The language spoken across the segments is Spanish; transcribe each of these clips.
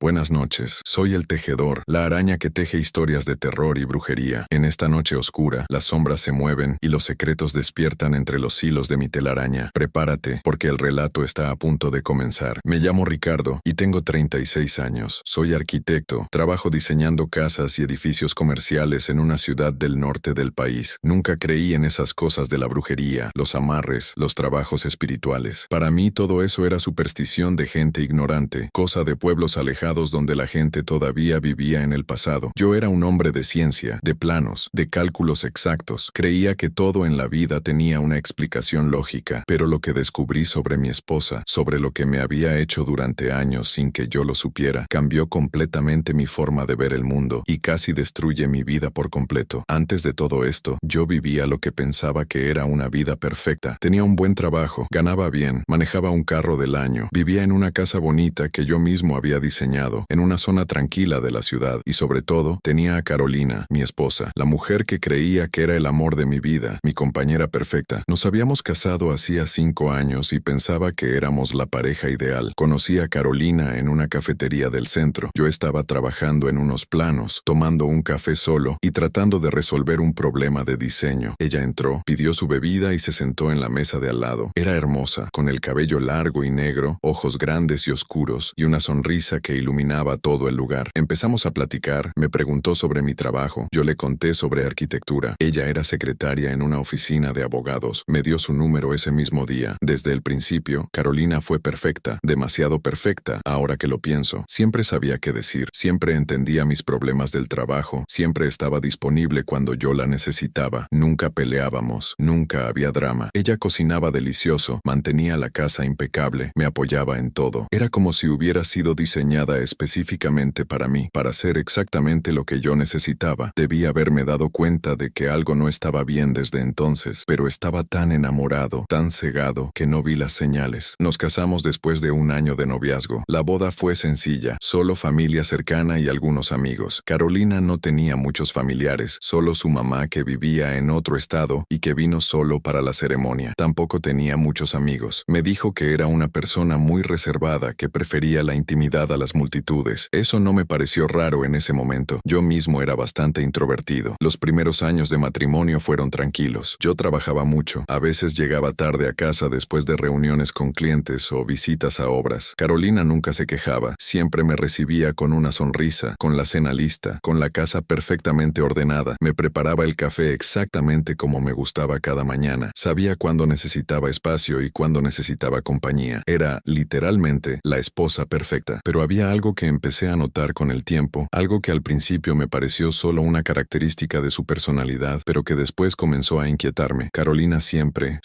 Buenas noches, soy el tejedor, la araña que teje historias de terror y brujería. En esta noche oscura, las sombras se mueven y los secretos despiertan entre los hilos de mi telaraña. Prepárate, porque el relato está a punto de comenzar. Me llamo Ricardo y tengo 36 años. Soy arquitecto, trabajo diseñando casas y edificios comerciales en una ciudad del norte del país. Nunca creí en esas cosas de la brujería, los amarres, los trabajos espirituales. Para mí todo eso era superstición de gente ignorante, cosa de pueblos alejados donde la gente todavía vivía en el pasado. Yo era un hombre de ciencia, de planos, de cálculos exactos. Creía que todo en la vida tenía una explicación lógica, pero lo que descubrí sobre mi esposa, sobre lo que me había hecho durante años sin que yo lo supiera, cambió completamente mi forma de ver el mundo y casi destruye mi vida por completo. Antes de todo esto, yo vivía lo que pensaba que era una vida perfecta. Tenía un buen trabajo, ganaba bien, manejaba un carro del año, vivía en una casa bonita que yo mismo había diseñado, en una zona tranquila de la ciudad, y sobre todo, tenía a Carolina, mi esposa, la mujer que creía que era el amor de mi vida, mi compañera perfecta. Nos habíamos casado hacía 5 años y pensaba que éramos la pareja ideal. Conocí a Carolina en una cafetería del centro. Yo estaba trabajando en unos planos, tomando un café solo y tratando de resolver un problema de diseño. Ella entró, pidió su bebida y se sentó en la mesa de al lado. Era hermosa, con el cabello largo y negro, ojos grandes y oscuros, y una sonrisa que iluminaba todo el lugar. Empezamos a platicar, me preguntó sobre mi trabajo, yo le conté sobre arquitectura. Ella era secretaria en una oficina de abogados. Me dio su número ese mismo día. Desde el principio, Carolina fue perfecta, demasiado perfecta, ahora que lo pienso. Siempre sabía qué decir, siempre entendía mis problemas del trabajo, siempre estaba disponible cuando yo la necesitaba. Nunca peleábamos, nunca había drama. Ella cocinaba delicioso, mantenía la casa impecable, me apoyaba en todo. Era como si hubiera sido diseñada específicamente para mí, para hacer exactamente lo que yo necesitaba. Debí haberme dado cuenta de que algo no estaba bien desde entonces, pero estaba tan enamorado, tan cegado, que no vi las señales. Nos casamos después de 1 año de noviazgo. La boda fue sencilla, solo familia cercana y algunos amigos. Carolina no tenía muchos familiares, solo su mamá que vivía en otro estado y que vino solo para la ceremonia. Tampoco tenía muchos amigos. Me dijo que era una persona muy reservada, que prefería la intimidad a las multitudes. Eso no me pareció raro en ese momento. Yo mismo era bastante introvertido. Los primeros años de matrimonio fueron tranquilos. Yo trabajaba mucho. A veces llegaba tarde a casa después de reuniones con clientes o visitas a obras. Carolina nunca se quejaba. Siempre me recibía con una sonrisa, con la cena lista, con la casa perfectamente ordenada. Me preparaba el café exactamente como me gustaba cada mañana. Sabía cuándo necesitaba espacio y cuándo necesitaba compañía. Era, literalmente, la esposa perfecta. Pero había algo que empecé a notar con el tiempo, algo que al principio me pareció solo una característica de su personalidad, pero que después comenzó a inquietarme. Carolina siempre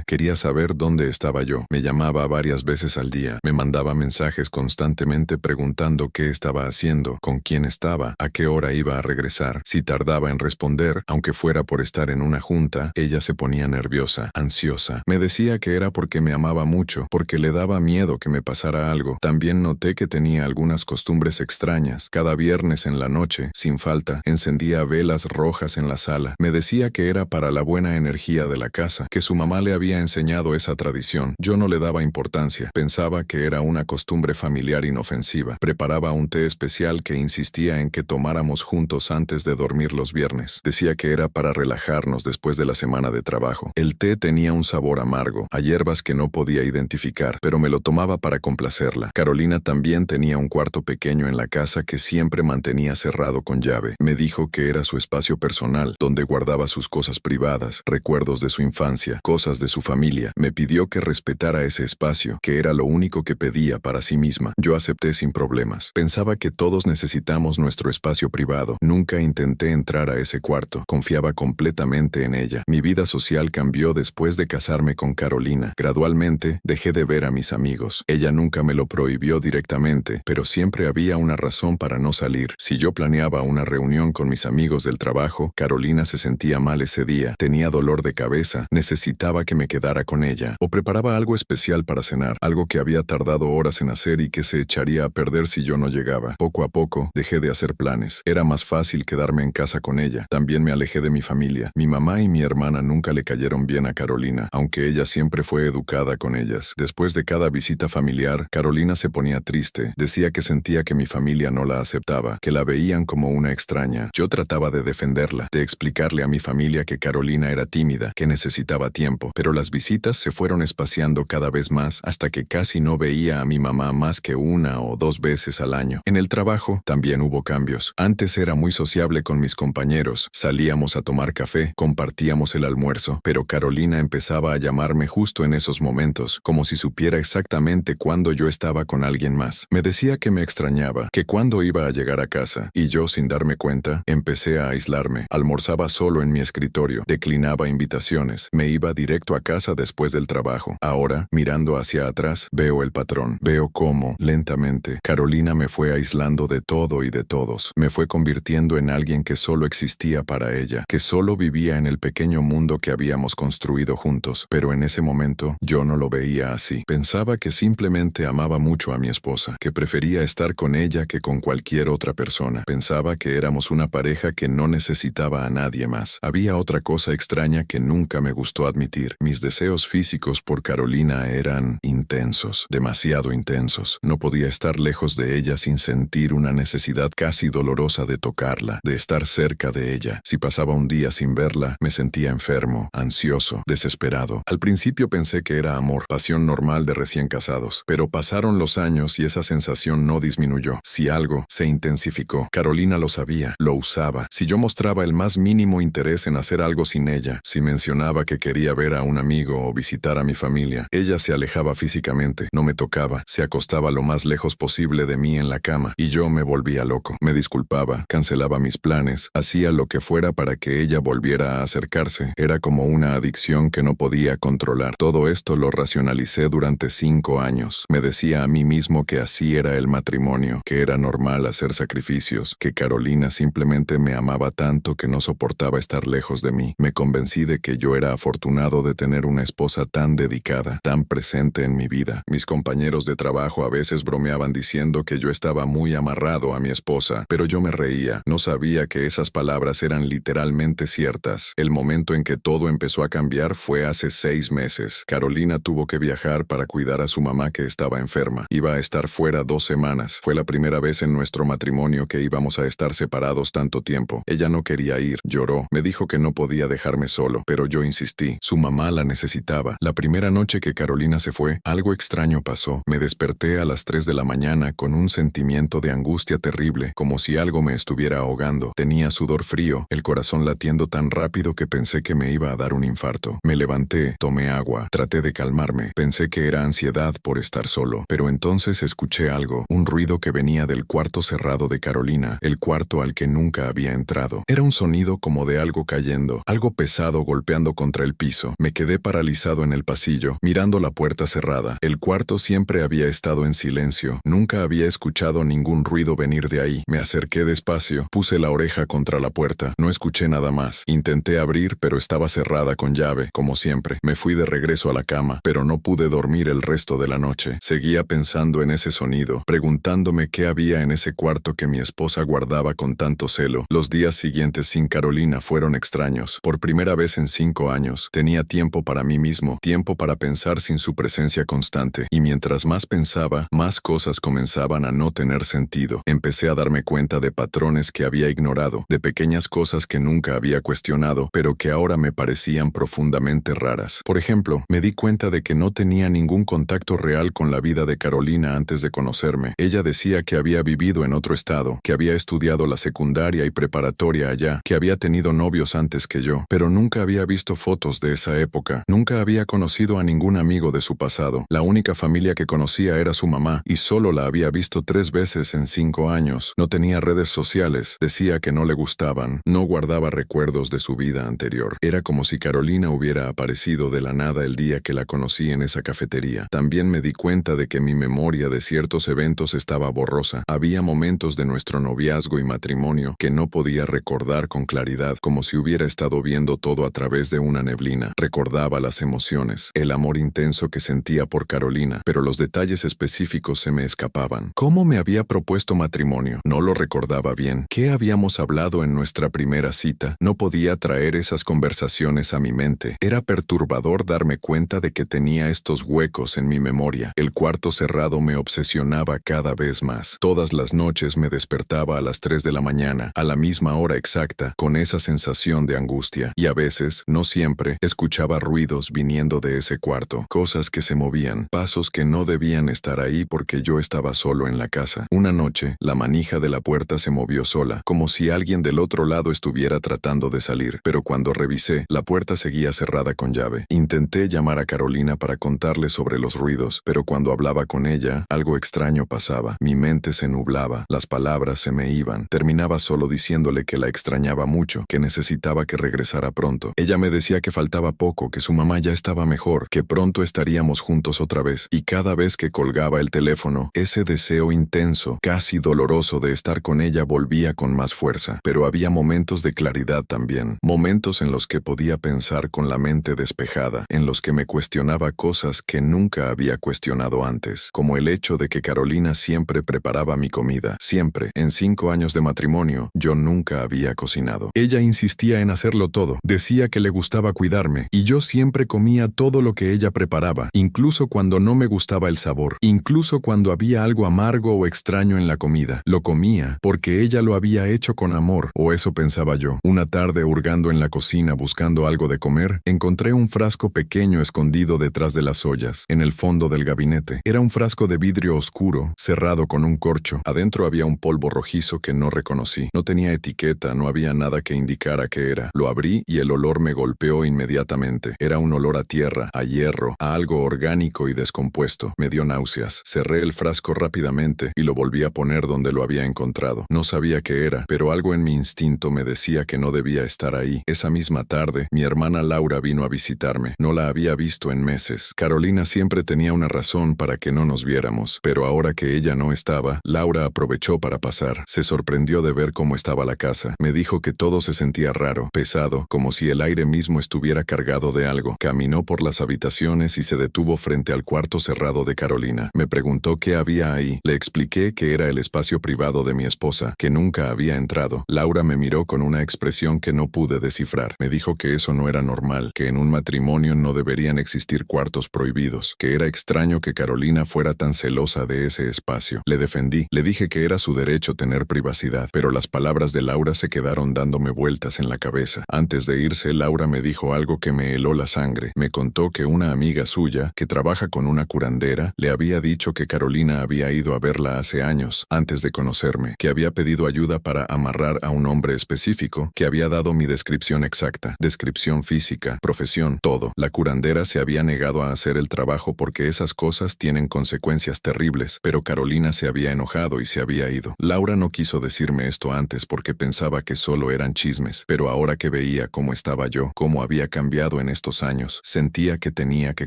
quería saber dónde estaba yo. Me llamaba varias veces al día, me mandaba mensajes constantemente preguntando qué estaba haciendo, con quién estaba, a qué hora iba a regresar. Si tardaba en responder, aunque fuera por estar en una junta, ella se ponía nerviosa, ansiosa. Me decía que era porque me amaba mucho, porque le daba miedo que me pasara algo. También noté que tenía algunas costumbres extrañas. Cada viernes en la noche, sin falta, encendía velas rojas en la sala. Me decía que era para la buena energía de la casa, que su mamá le había enseñado esa tradición. Yo no le daba importancia. Pensaba que era una costumbre familiar inofensiva. Preparaba un té especial que insistía en que tomáramos juntos antes de dormir los viernes. Decía que era para relajarnos después de la semana de trabajo. El té tenía un sabor amargo, a hierbas que no podía identificar, pero me lo tomaba para complacerla. Carolina también tenía un cuarto pequeño en la casa que siempre mantenía cerrado con llave. Me dijo que era su espacio personal, donde guardaba sus cosas privadas, recuerdos de su infancia, cosas de su familia. Me pidió que respetara ese espacio, que era lo único que pedía para sí misma. Yo acepté sin problemas. Pensaba que todos necesitamos nuestro espacio privado. Nunca intenté entrar a ese cuarto. Confiaba completamente en ella. Mi vida social cambió después de casarme con Carolina. Gradualmente, dejé de ver a mis amigos. Ella nunca me lo prohibió directamente, pero siempre había una razón para no salir. Si yo planeaba una reunión con mis amigos del trabajo, Carolina se sentía mal ese día, tenía dolor de cabeza, necesitaba que me quedara con ella, o preparaba algo especial para cenar, algo que había tardado horas en hacer y que se echaría a perder si yo no llegaba. Poco a poco, dejé de hacer planes. Era más fácil quedarme en casa con ella. También me alejé de mi familia. Mi mamá y mi hermana nunca le cayeron bien a Carolina, aunque ella siempre fue educada con ellas. Después de cada visita familiar, Carolina se ponía triste. Decía Decía que sentía que mi familia no la aceptaba, que la veían como una extraña. Yo trataba de defenderla, de explicarle a mi familia que Carolina era tímida, que necesitaba tiempo, pero las visitas se fueron espaciando cada vez más hasta que casi no veía a mi mamá más que 1 o 2 veces al año. En el trabajo también hubo cambios. Antes era muy sociable con mis compañeros, salíamos a tomar café, compartíamos el almuerzo, pero Carolina empezaba a llamarme justo en esos momentos, como si supiera exactamente cuándo yo estaba con alguien más. Me decía que me extrañaba, que cuándo iba a llegar a casa, y yo, sin darme cuenta, empecé a aislarme. Almorzaba solo en mi escritorio, declinaba invitaciones, me iba directo a casa después del trabajo. Ahora, mirando hacia atrás, veo el patrón. Veo cómo, lentamente, Carolina me fue aislando de todo y de todos. Me fue convirtiendo en alguien que solo existía para ella, que solo vivía en el pequeño mundo que habíamos construido juntos. Pero en ese momento, yo no lo veía así. Pensaba que simplemente amaba mucho a mi esposa, que prefería estar con ella que con cualquier otra persona. Pensaba que éramos una pareja que no necesitaba a nadie más. Había otra cosa extraña que nunca me gustó admitir. Mis deseos físicos por Carolina eran intensos, demasiado intensos. No podía estar lejos de ella sin sentir una necesidad casi dolorosa de tocarla, de estar cerca de ella. Si pasaba un día sin verla, me sentía enfermo, ansioso, desesperado. Al principio pensé que era amor, pasión normal de recién casados, pero pasaron los años y esa sensación no disminuyó. Si algo, se intensificó. Carolina lo sabía, lo usaba. Si yo mostraba el más mínimo interés en hacer algo sin ella, si mencionaba que quería ver a un amigo o visitar a mi familia, ella se alejaba físicamente, no me tocaba, se acostaba lo más lejos posible de mí en la cama, y yo me volvía loco. Me disculpaba, cancelaba mis planes, hacía lo que fuera para que ella volviera a acercarse. Era como una adicción que no podía controlar. Todo esto lo racionalicé durante 5 años. Me decía a mí mismo que así era el matrimonio, que era normal hacer sacrificios, que Carolina simplemente me amaba tanto que no soportaba estar lejos de mí. Me convencí de que yo era afortunado de tener una esposa tan dedicada, tan presente en mi vida. Mis compañeros de trabajo a veces bromeaban diciendo que yo estaba muy amarrado a mi esposa, pero yo me reía. No sabía que esas palabras eran literalmente ciertas. El momento en que todo empezó a cambiar fue hace 6 meses. Carolina tuvo que viajar para cuidar a su mamá que estaba enferma. Iba a estar fuera 2 semanas. Fue la primera vez en nuestro matrimonio que íbamos a estar separados tanto tiempo. Ella no quería ir, lloró, me dijo que no podía dejarme solo, pero yo insistí. Su mamá la necesitaba. La primera noche que Carolina se fue, algo extraño pasó. Me desperté a las 3 de la mañana con un sentimiento de angustia terrible, como si algo me estuviera ahogando. Tenía sudor frío, el corazón latiendo tan rápido que pensé que me iba a dar un infarto. Me levanté, tomé agua, traté de calmarme. Pensé que era ansiedad por estar solo, pero entonces escuché algo, un ruido que venía del cuarto cerrado de Carolina, el cuarto al que nunca había entrado. Era un sonido como de algo cayendo, algo pesado golpeando contra el piso. Me quedé paralizado en el pasillo, mirando la puerta cerrada. El cuarto siempre había estado en silencio, nunca había escuchado ningún ruido venir de ahí. Me acerqué despacio, puse la oreja contra la puerta, no escuché nada más. Intenté abrir, pero estaba cerrada con llave, como siempre. Me fui de regreso a la cama, pero no pude dormir el resto de la noche. Seguía pensando en ese sonido, preguntándome qué había en ese cuarto que mi esposa guardaba con tanto celo. Los días siguientes sin Carolina fueron extraños. Por primera vez en 5 años, tenía tiempo para mí mismo, tiempo para pensar sin su presencia constante, y mientras más pensaba, más cosas comenzaban a no tener sentido. Empecé a darme cuenta de patrones que había ignorado, de pequeñas cosas que nunca había cuestionado, pero que ahora me parecían profundamente raras. Por ejemplo, me di cuenta de que no tenía ningún contacto real con la vida de Carolina antes de conocerme. Ella decía que había vivido en otro estado, que había estudiado la secundaria y preparatoria allá, que había tenido novios antes que yo, pero nunca había visto fotos de esa época. Nunca había conocido a ningún amigo de su pasado. La única familia que conocía era su mamá, y solo la había visto 3 veces en 5 años. No tenía redes sociales, decía que no le gustaban, no guardaba recuerdos de su vida anterior. Era como si Carolina hubiera aparecido de la nada el día que la conocí en esa cafetería. También me di cuenta de que mi memoria de ciertos eventos estaba borrosa. Había momentos de nuestro noviazgo y matrimonio que no podía recordar con claridad, como si hubiera estado viendo todo a través de una neblina. Recordaba las emociones, el amor intenso que sentía por Carolina, pero los detalles específicos se me escapaban. ¿Cómo me había propuesto matrimonio? No lo recordaba bien. ¿Qué habíamos hablado en nuestra primera cita? No podía traer esas conversaciones a mi mente. Era perturbador darme cuenta de que tenía estos huecos en mi memoria. El cuarto cerrado me obsesionaba presionaba cada vez más. Todas las noches me despertaba a las 3 de la mañana, a la misma hora exacta, con esa sensación de angustia. Y a veces, no siempre, escuchaba ruidos viniendo de ese cuarto, cosas que se movían, pasos que no debían estar ahí porque yo estaba solo en la casa. Una noche, la manija de la puerta se movió sola, como si alguien del otro lado estuviera tratando de salir, pero cuando revisé, la puerta seguía cerrada con llave. Intenté llamar a Carolina para contarle sobre los ruidos, pero cuando hablaba con ella, algo extraño pasaba. Mi mente se nublaba, las palabras se me iban. Terminaba solo diciéndole que la extrañaba mucho, que necesitaba que regresara pronto. Ella me decía que faltaba poco, que su mamá ya estaba mejor, que pronto estaríamos juntos otra vez. Y cada vez que colgaba el teléfono, ese deseo intenso, casi doloroso de estar con ella volvía con más fuerza. Pero había momentos de claridad también, momentos en los que podía pensar con la mente despejada, en los que me cuestionaba cosas que nunca había cuestionado antes, como el hecho de que Carolina siempre preparaba mi comida, siempre. En 5 años de matrimonio, yo nunca había cocinado. Ella insistía en hacerlo todo, decía que le gustaba cuidarme, y yo siempre comía todo lo que ella preparaba, incluso cuando no me gustaba el sabor, incluso cuando había algo amargo o extraño en la comida. Lo comía porque ella lo había hecho con amor, o eso pensaba yo. Una tarde, hurgando en la cocina buscando algo de comer, encontré un frasco pequeño escondido detrás de las ollas, en el fondo del gabinete. Era un frasco de vidrio oscuro, cerrado con un corcho. Adentro había un polvo rojizo que no reconocí. No tenía etiqueta, no había nada que indicara qué era. Lo abrí y el olor me golpeó inmediatamente. Era un olor a tierra, a hierro, a algo orgánico y descompuesto. Me dio náuseas. Cerré el frasco rápidamente y lo volví a poner donde lo había encontrado. No sabía qué era, pero algo en mi instinto me decía que no debía estar ahí. Esa misma tarde, mi hermana Laura vino a visitarme. No la había visto en meses. Carolina siempre tenía una razón para que no nos viéramos, pero ahora que ella no estaba, Laura aprovechó para pasar. Se sorprendió de ver cómo estaba la casa. Me dijo que todo se sentía raro, pesado, como si el aire mismo estuviera cargado de algo. Caminó por las habitaciones y se detuvo frente al cuarto cerrado de Carolina. Me preguntó qué había ahí. Le expliqué que era el espacio privado de mi esposa, que nunca había entrado. Laura me miró con una expresión que no pude descifrar. Me dijo que eso no era normal, que en un matrimonio no deberían existir cuartos prohibidos, que era extraño que Carolina fuera tan celosa de ese espacio. Le defendí, le dije que era su derecho tener privacidad, pero las palabras de Laura se quedaron dándome vueltas en la cabeza. Antes de irse, Laura me dijo algo que me heló la sangre. Me contó que una amiga suya, que trabaja con una curandera, le había dicho que Carolina había ido a verla hace años, antes de conocerme, que había pedido ayuda para amarrar a un hombre específico, que había dado mi descripción exacta, descripción física, profesión, todo. La curandera se había negado a hacer el trabajo porque esas cosas tienen consecuencias terribles, pero Carolina se había enojado y se había ido. Laura no quiso decirme esto antes porque pensaba que solo eran chismes, pero ahora que veía cómo estaba yo, cómo había cambiado en estos años, sentía que tenía que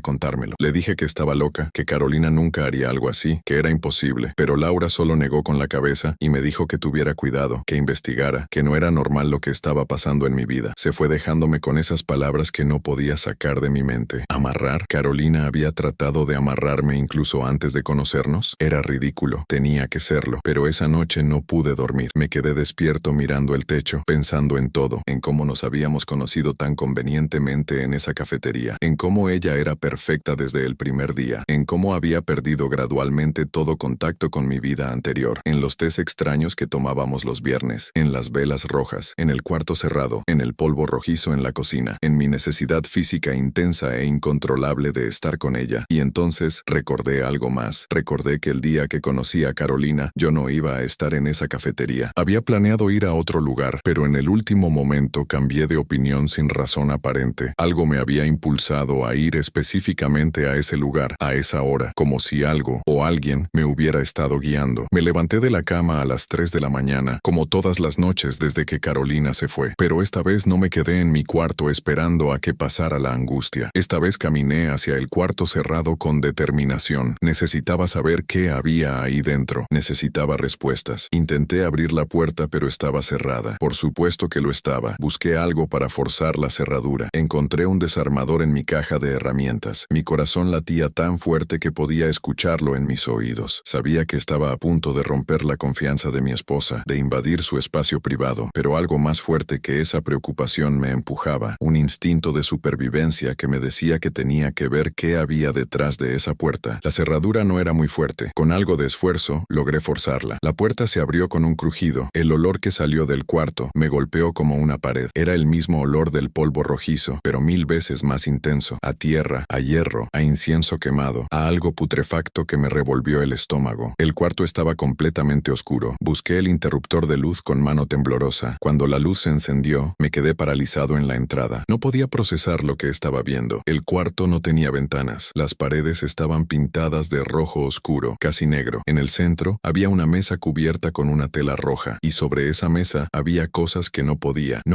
contármelo. Le dije que estaba loca, que Carolina nunca haría algo así, que era imposible, pero Laura solo negó con la cabeza y me dijo que tuviera cuidado, que investigara, que no era normal lo que estaba pasando en mi vida. Se fue dejándome con esas palabras que no podía sacar de mi mente. ¿Amarrar? ¿Carolina había tratado de amarrarme incluso antes de conocernos? Era ridículo, tenía que serlo, pero esa noche no pude dormir. Me quedé despierto mirando el techo, pensando en todo, en cómo nos habíamos conocido tan convenientemente en esa cafetería, en cómo ella era perfecta desde el primer día, en cómo había perdido gradualmente todo contacto con mi vida anterior, en los tés extraños que tomábamos los viernes, en las velas rojas, en el cuarto cerrado, en el polvo rojizo en la cocina, en mi necesidad física intensa e incontrolable de estar con ella. Y entonces recordé algo más. Recordé que el día que conocí a Carolina, yo no iba a estar en esa cafetería. Había planeado ir a otro lugar, pero en el último momento cambié de opinión sin razón aparente. Algo me había impulsado a ir específicamente a ese lugar, a esa hora, como si algo o alguien me hubiera estado guiando. Me levanté de la cama a las 3 de la mañana, como todas las noches desde que Carolina se fue, pero esta vez no me quedé en mi cuarto esperando a que pasara la angustia. Esta vez caminé hacia el cuarto cerrado con determinación. Necesitaba saber qué había ahí dentro. Necesitaba respuestas. Intenté abrir la puerta, pero estaba cerrada. Por supuesto que lo estaba. Busqué algo para forzar la cerradura. Encontré un desarmador en mi caja de herramientas. Mi corazón latía tan fuerte que podía escucharlo en mis oídos. Sabía que estaba a punto de romper la confianza de mi esposa, de invadir su espacio privado, pero algo más fuerte que esa preocupación me empujaba, un instinto de supervivencia que me decía que tenía que ver qué había detrás de esa puerta. La cerradura no era muy fuerte. fuerte. Con algo de esfuerzo, logré forzarla. La puerta se abrió con un crujido. El olor que salió del cuarto me golpeó como una pared. Era el mismo olor del polvo rojizo, pero 1000 veces más intenso. A tierra, a hierro, a incienso quemado, a algo putrefacto que me revolvió el estómago. El cuarto estaba completamente oscuro. Busqué el interruptor de luz con mano temblorosa. Cuando la luz se encendió, me quedé paralizado en la entrada. No podía procesar lo que estaba viendo. El cuarto no tenía ventanas. Las paredes estaban pintadas de rojo oscuro, casi negro. En el centro había una mesa cubierta con una tela roja, y sobre esa mesa había cosas que no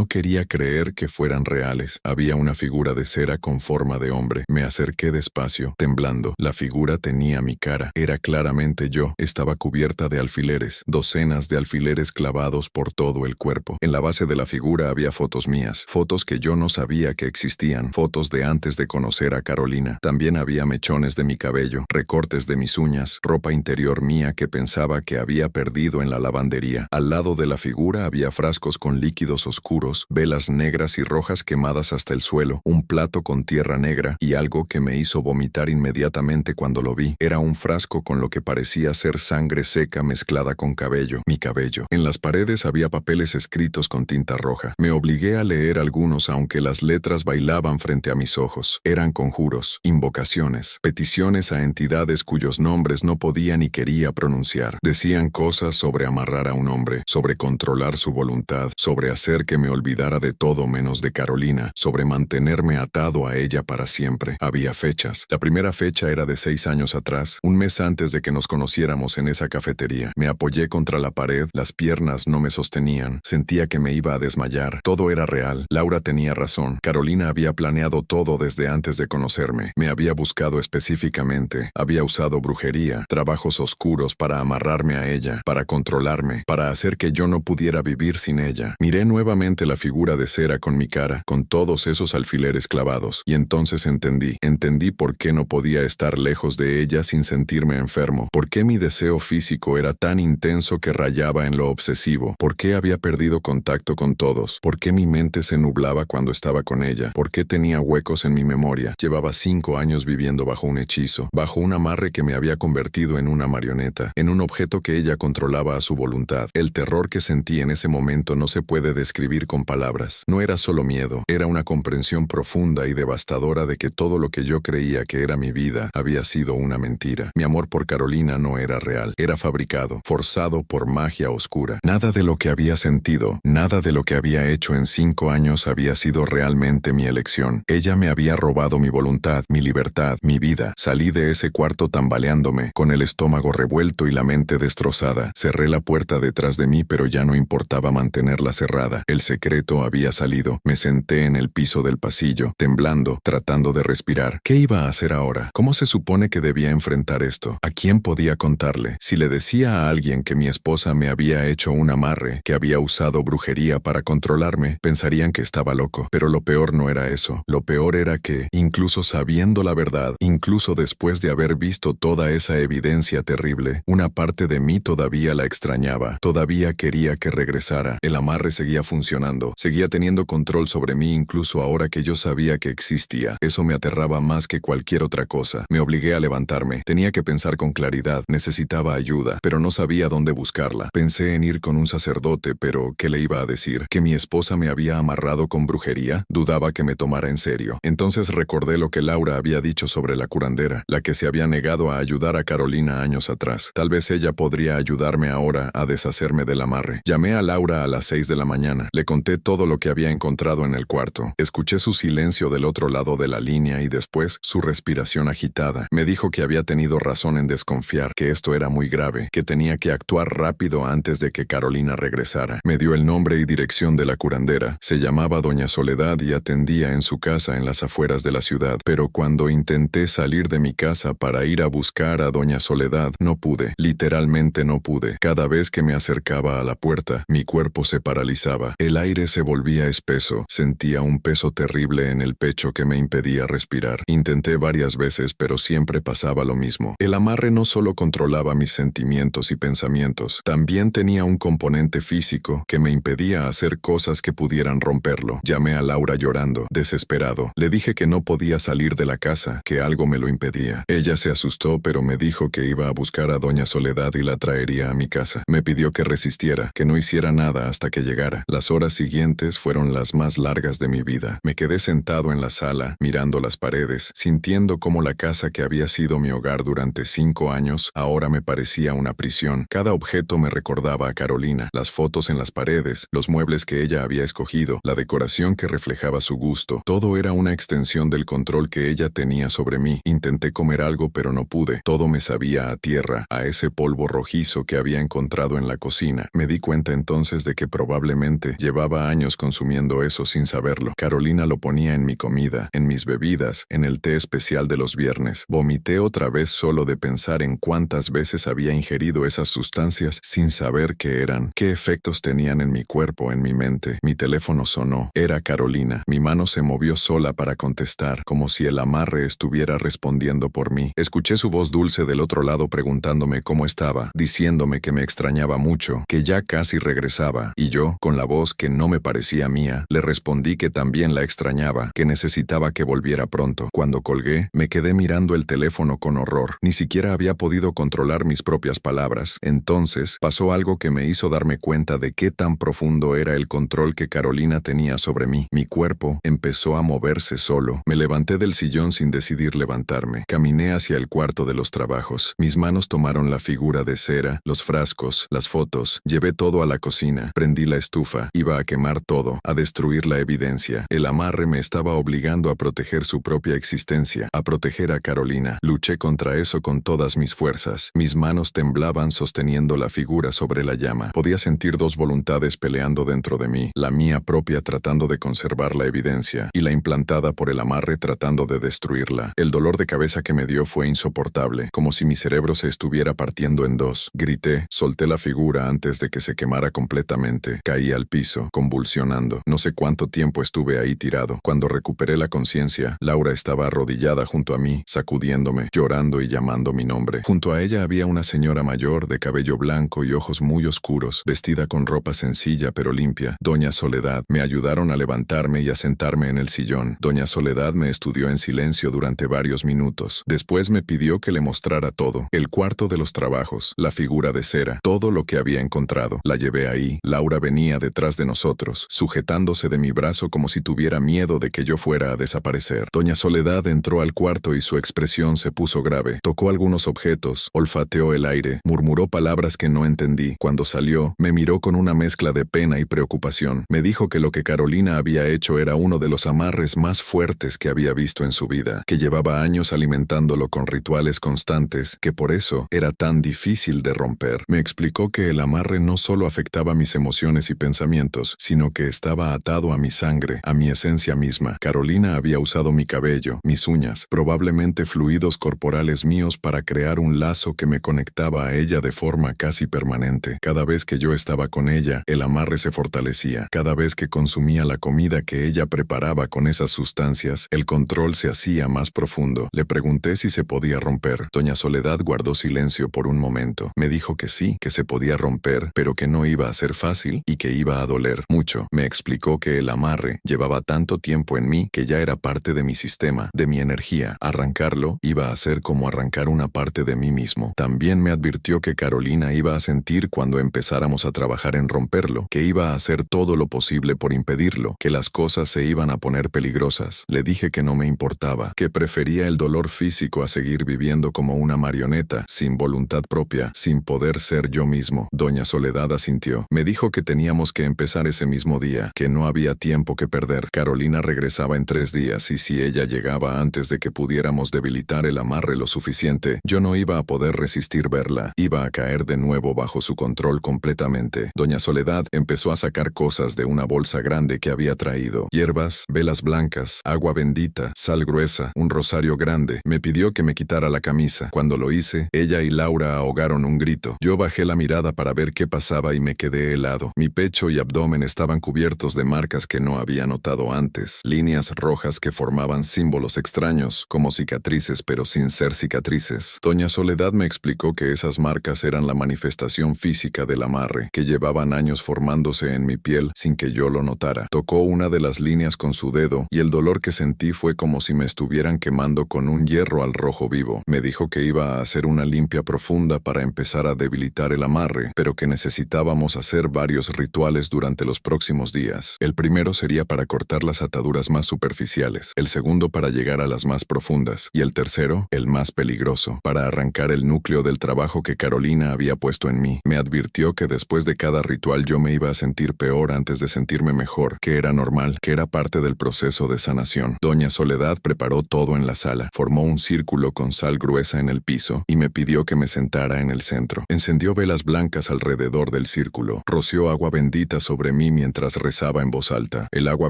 quería creer que fueran reales. Había una figura de cera con forma de hombre. Me acerqué despacio, temblando. La figura tenía mi cara. Era claramente yo. Estaba cubierta de alfileres, docenas de alfileres clavados por todo el cuerpo. En la base de la figura había fotos mías, fotos que yo no sabía que existían, fotos de antes de conocer a Carolina. También había mechones de mi cabello, recortes de mis uñas, ropa interior mía que pensaba que había perdido en la lavandería. Al lado de la figura había frascos con líquidos oscuros, velas negras y rojas quemadas hasta el suelo, un plato con tierra negra y algo que me hizo vomitar inmediatamente cuando lo vi. Era un frasco con lo que parecía ser sangre seca mezclada con cabello, mi cabello. En las paredes había papeles escritos con tinta roja. Me obligué a leer algunos aunque las letras bailaban frente a mis ojos. Eran conjuros, invocaciones, peticiones a entidades cuyos nombres no podía ni quería pronunciar. Decían cosas sobre amarrar a un hombre, sobre controlar su voluntad, sobre hacer que me olvidara de todo menos de Carolina, sobre mantenerme atado a ella para siempre. Había fechas. La primera fecha era de 6 años atrás, un mes antes de que nos conociéramos en esa cafetería. Me apoyé contra la pared, las piernas no me sostenían, sentía que me iba a desmayar. Todo era real. Laura tenía razón. Carolina había planeado todo desde antes de conocerme. Me había buscado específicamente. Había usado brujería, trabajos oscuros para amarrarme a ella, para controlarme, para hacer que yo no pudiera vivir sin ella. Miré nuevamente la figura de cera con mi cara, con todos esos alfileres clavados, y entonces entendí por qué no podía estar lejos de ella sin sentirme enfermo, por qué mi deseo físico era tan intenso que rayaba en lo obsesivo, por qué había perdido contacto con todos, por qué mi mente se nublaba cuando estaba con ella, por qué tenía huecos en mi memoria. Llevaba 5 años viviendo bajo un hechizo, bajo un amarre que me había convertido en una marioneta, en un objeto que ella controlaba a su voluntad. El terror que sentí en ese momento no se puede describir con palabras. No era solo miedo, era una comprensión profunda y devastadora de que todo lo que yo creía que era mi vida había sido una mentira. Mi amor por Carolina no era real, era fabricado, forzado por magia oscura. Nada de lo que había sentido, nada de lo que había hecho en 5 años había sido realmente mi elección. Ella me había robado mi voluntad, mi libertad, mi vida. Salí de ese cuarto tambaleándome, con el estómago revuelto y la mente destrozada. Cerré la puerta detrás de mí, pero ya no importaba mantenerla cerrada. El secreto había salido. Me senté en el piso del pasillo, temblando, tratando de respirar. ¿Qué iba a hacer ahora? ¿Cómo se supone que debía enfrentar esto? ¿A quién podía contarle? Si le decía a alguien que mi esposa me había hecho un amarre, que había usado brujería para controlarme, pensarían que estaba loco. Pero lo peor no era eso. Lo peor era que, incluso sabiendo la verdad, incluso después de haber visto toda esa evidencia terrible, una parte de mí todavía la extrañaba. Todavía quería que regresara. El amarre seguía funcionando. Seguía teniendo control sobre mí incluso ahora que yo sabía que existía. Eso me aterraba más que cualquier otra cosa. Me obligué a levantarme. Tenía que pensar con claridad. Necesitaba ayuda, pero no sabía dónde buscarla. Pensé en ir con un sacerdote, pero ¿qué le iba a decir? ¿Que mi esposa me había amarrado con brujería? Dudaba que me tomara en serio. Entonces recordé lo que Laura había dicho sobre la curandera, la que se había negado a ayudar a Carolina años atrás. Tal vez ella podría ayudarme ahora a deshacerme del amarre. Llamé a Laura a las 6 de la mañana. Le conté todo lo que había encontrado en el cuarto. Escuché su silencio del otro lado de la línea y después su respiración agitada. Me dijo que había tenido razón en desconfiar, que esto era muy grave, que tenía que actuar rápido antes de que Carolina regresara. Me dio el nombre y dirección de la curandera. Se llamaba Doña Soledad y atendía en su casa en las afueras de la ciudad. Pero cuando intenté salir de mi casa para ir a buscar a Doña Soledad, no pude. Literalmente no pude. Cada vez que me acercaba a la puerta, mi cuerpo se paralizaba. El aire se volvía espeso. Sentía un peso terrible en el pecho que me impedía respirar. Intenté varias veces, pero siempre pasaba lo mismo. El amarre no solo controlaba mis sentimientos y pensamientos, también tenía un componente físico que me impedía hacer cosas que pudieran romperlo. Llamé a Laura llorando, desesperado. Le dije que no podía salir de la casa, que algo me lo impedía. Ella se asustó, pero me dijo dijo que iba a buscar a doña Soledad y la traería a mi casa. Me pidió que resistiera, que no hiciera nada hasta que llegara. Las horas siguientes fueron las más largas de mi vida. Me quedé sentado en la sala, mirando las paredes, sintiendo cómo la casa que había sido mi hogar durante 5 años, ahora me parecía una prisión. Cada objeto me recordaba a Carolina, las fotos en las paredes, los muebles que ella había escogido, la decoración que reflejaba su gusto. Todo era una extensión del control que ella tenía sobre mí. Intenté comer algo pero no pude. Todo me sabía a tierra, a ese polvo rojizo que había encontrado en la cocina. Me di cuenta entonces de que probablemente llevaba años consumiendo eso sin saberlo. Carolina lo ponía en mi comida, en mis bebidas, en el té especial de los viernes. Vomité otra vez solo de pensar en cuántas veces había ingerido esas sustancias sin saber qué eran, qué efectos tenían en mi cuerpo, en mi mente. Mi teléfono sonó. Era Carolina. Mi mano se movió sola para contestar, como si el amarre estuviera respondiendo por mí. Escuché su voz dulce del otro lado preguntándome cómo estaba, diciéndome que me extrañaba mucho, que ya casi regresaba, y yo, con la voz que no me parecía mía, le respondí que también la extrañaba, que necesitaba que volviera pronto. Cuando colgué, me quedé mirando el teléfono con horror. Ni siquiera había podido controlar mis propias palabras. Entonces, pasó algo que me hizo darme cuenta de qué tan profundo era el control que Carolina tenía sobre mí. Mi cuerpo empezó a moverse solo. Me levanté del sillón sin decidir levantarme. Caminé hacia el cuarto de los trabajos. Mis manos tomaron la figura de cera, los frascos, las fotos. Llevé todo a la cocina. Prendí la estufa. Iba a quemar todo, a destruir la evidencia. El amarre me estaba obligando a proteger su propia existencia, a proteger a Carolina. Luché contra eso con todas mis fuerzas. Mis manos temblaban sosteniendo la figura sobre la llama. Podía sentir dos voluntades peleando dentro de mí, la mía propia tratando de conservar la evidencia y la implantada por el amarre tratando de destruirla. El dolor de cabeza que me dio fue insoportable, como si mi cerebro se estuviera partiendo en dos. Grité, solté la figura antes de que se quemara completamente. Caí al piso, convulsionando. No sé cuánto tiempo estuve ahí tirado. Cuando recuperé la conciencia, Laura estaba arrodillada junto a mí, sacudiéndome, llorando y llamando mi nombre. Junto a ella había una señora mayor de cabello blanco y ojos muy oscuros, vestida con ropa sencilla pero limpia. Doña Soledad. Me ayudaron a levantarme y a sentarme en el sillón. Doña Soledad me estudió en silencio durante varios minutos. Después me pidió que le mostrara todo. El cuarto de los trabajos, la figura de cera, todo lo que había encontrado. La llevé ahí. Laura venía detrás de nosotros, sujetándose de mi brazo como si tuviera miedo de que yo fuera a desaparecer. Doña Soledad entró al cuarto y su expresión se puso grave. Tocó algunos objetos, olfateó el aire, murmuró palabras que no entendí. Cuando salió, me miró con una mezcla de pena y preocupación. Me dijo que lo que Carolina había hecho era uno de los amarres más fuertes que había visto en su vida, que llevaba años alimentándolo con rituales constantes, que por eso era tan difícil de romper. Me explicó que el amarre no solo afectaba mis emociones y pensamientos, sino que estaba atado a mi sangre, a mi esencia misma. Carolina había usado mi cabello, mis uñas, probablemente fluidos corporales míos para crear un lazo que me conectaba a ella de forma casi permanente. Cada vez que yo estaba con ella, el amarre se fortalecía. Cada vez que consumía la comida que ella preparaba con esas sustancias, el control se hacía más profundo. Le pregunté si se podía romper. Doña Soledad guardó silencio por un momento. Me dijo que sí, que se podía romper, pero que no iba a ser fácil y que iba a doler mucho. Me explicó que el amarre llevaba tanto tiempo en mí que ya era parte de mi sistema, de mi energía. Arrancarlo iba a ser como arrancar una parte de mí mismo. También me advirtió que Carolina iba a sentir cuando empezáramos a trabajar en romperlo, que iba a hacer todo lo posible por impedirlo, que las cosas se iban a poner peligrosas. Le dije que no me importaba, que prefería el dolor físico a seguir viviendo como una marioneta, sin voluntad propia, sin poder ser yo mismo. Doña Soledad asintió. Me dijo que teníamos que empezar ese mismo día, que no había tiempo que perder. Carolina regresaba en 3 días y si ella llegaba antes de que pudiéramos debilitar el amarre lo suficiente, yo no iba a poder resistir verla. Iba a caer de nuevo bajo su control completamente. Doña Soledad empezó a sacar cosas de una bolsa grande que había traído. Hierbas, velas blancas, agua bendita, sal gruesa, un rosario grande. Me pidió que me quitara la camisa. Cuando lo hice, ella y Laura ahogaron un grito. Yo bajé la mirada para ver qué pasaba y me quedé helado. Mi pecho y abdomen estaban cubiertos de marcas que no había notado antes. Líneas rojas que formaban símbolos extraños, como cicatrices pero sin ser cicatrices. Doña Soledad me explicó que esas marcas eran la manifestación física del amarre, que llevaban años formándose en mi piel sin que yo lo notara. Tocó una de las líneas con su dedo y el dolor que sentí fue como si me estuvieran quemando con un hierro al rojo vivo. Me dijo que iba a hacer una limpia profunda para empezar a debilitar el amarre, pero que necesitábamos hacer varios rituales durante los próximos días. El primero sería para cortar las ataduras más superficiales, el segundo para llegar a las más profundas, y el tercero, el más peligroso, para arrancar el núcleo del trabajo que Carolina había puesto en mí. Me advirtió que después de cada ritual yo me iba a sentir peor antes de sentirme mejor, que era normal, que era parte del proceso de sanación. Doña Soledad preparó todo en la sala, formó un círculo con sal gruesa en el piso y me pidió que me sentara en el centro. Encendió velas blancas alrededor del círculo, roció agua bendita sobre mí mientras rezaba en voz alta. El agua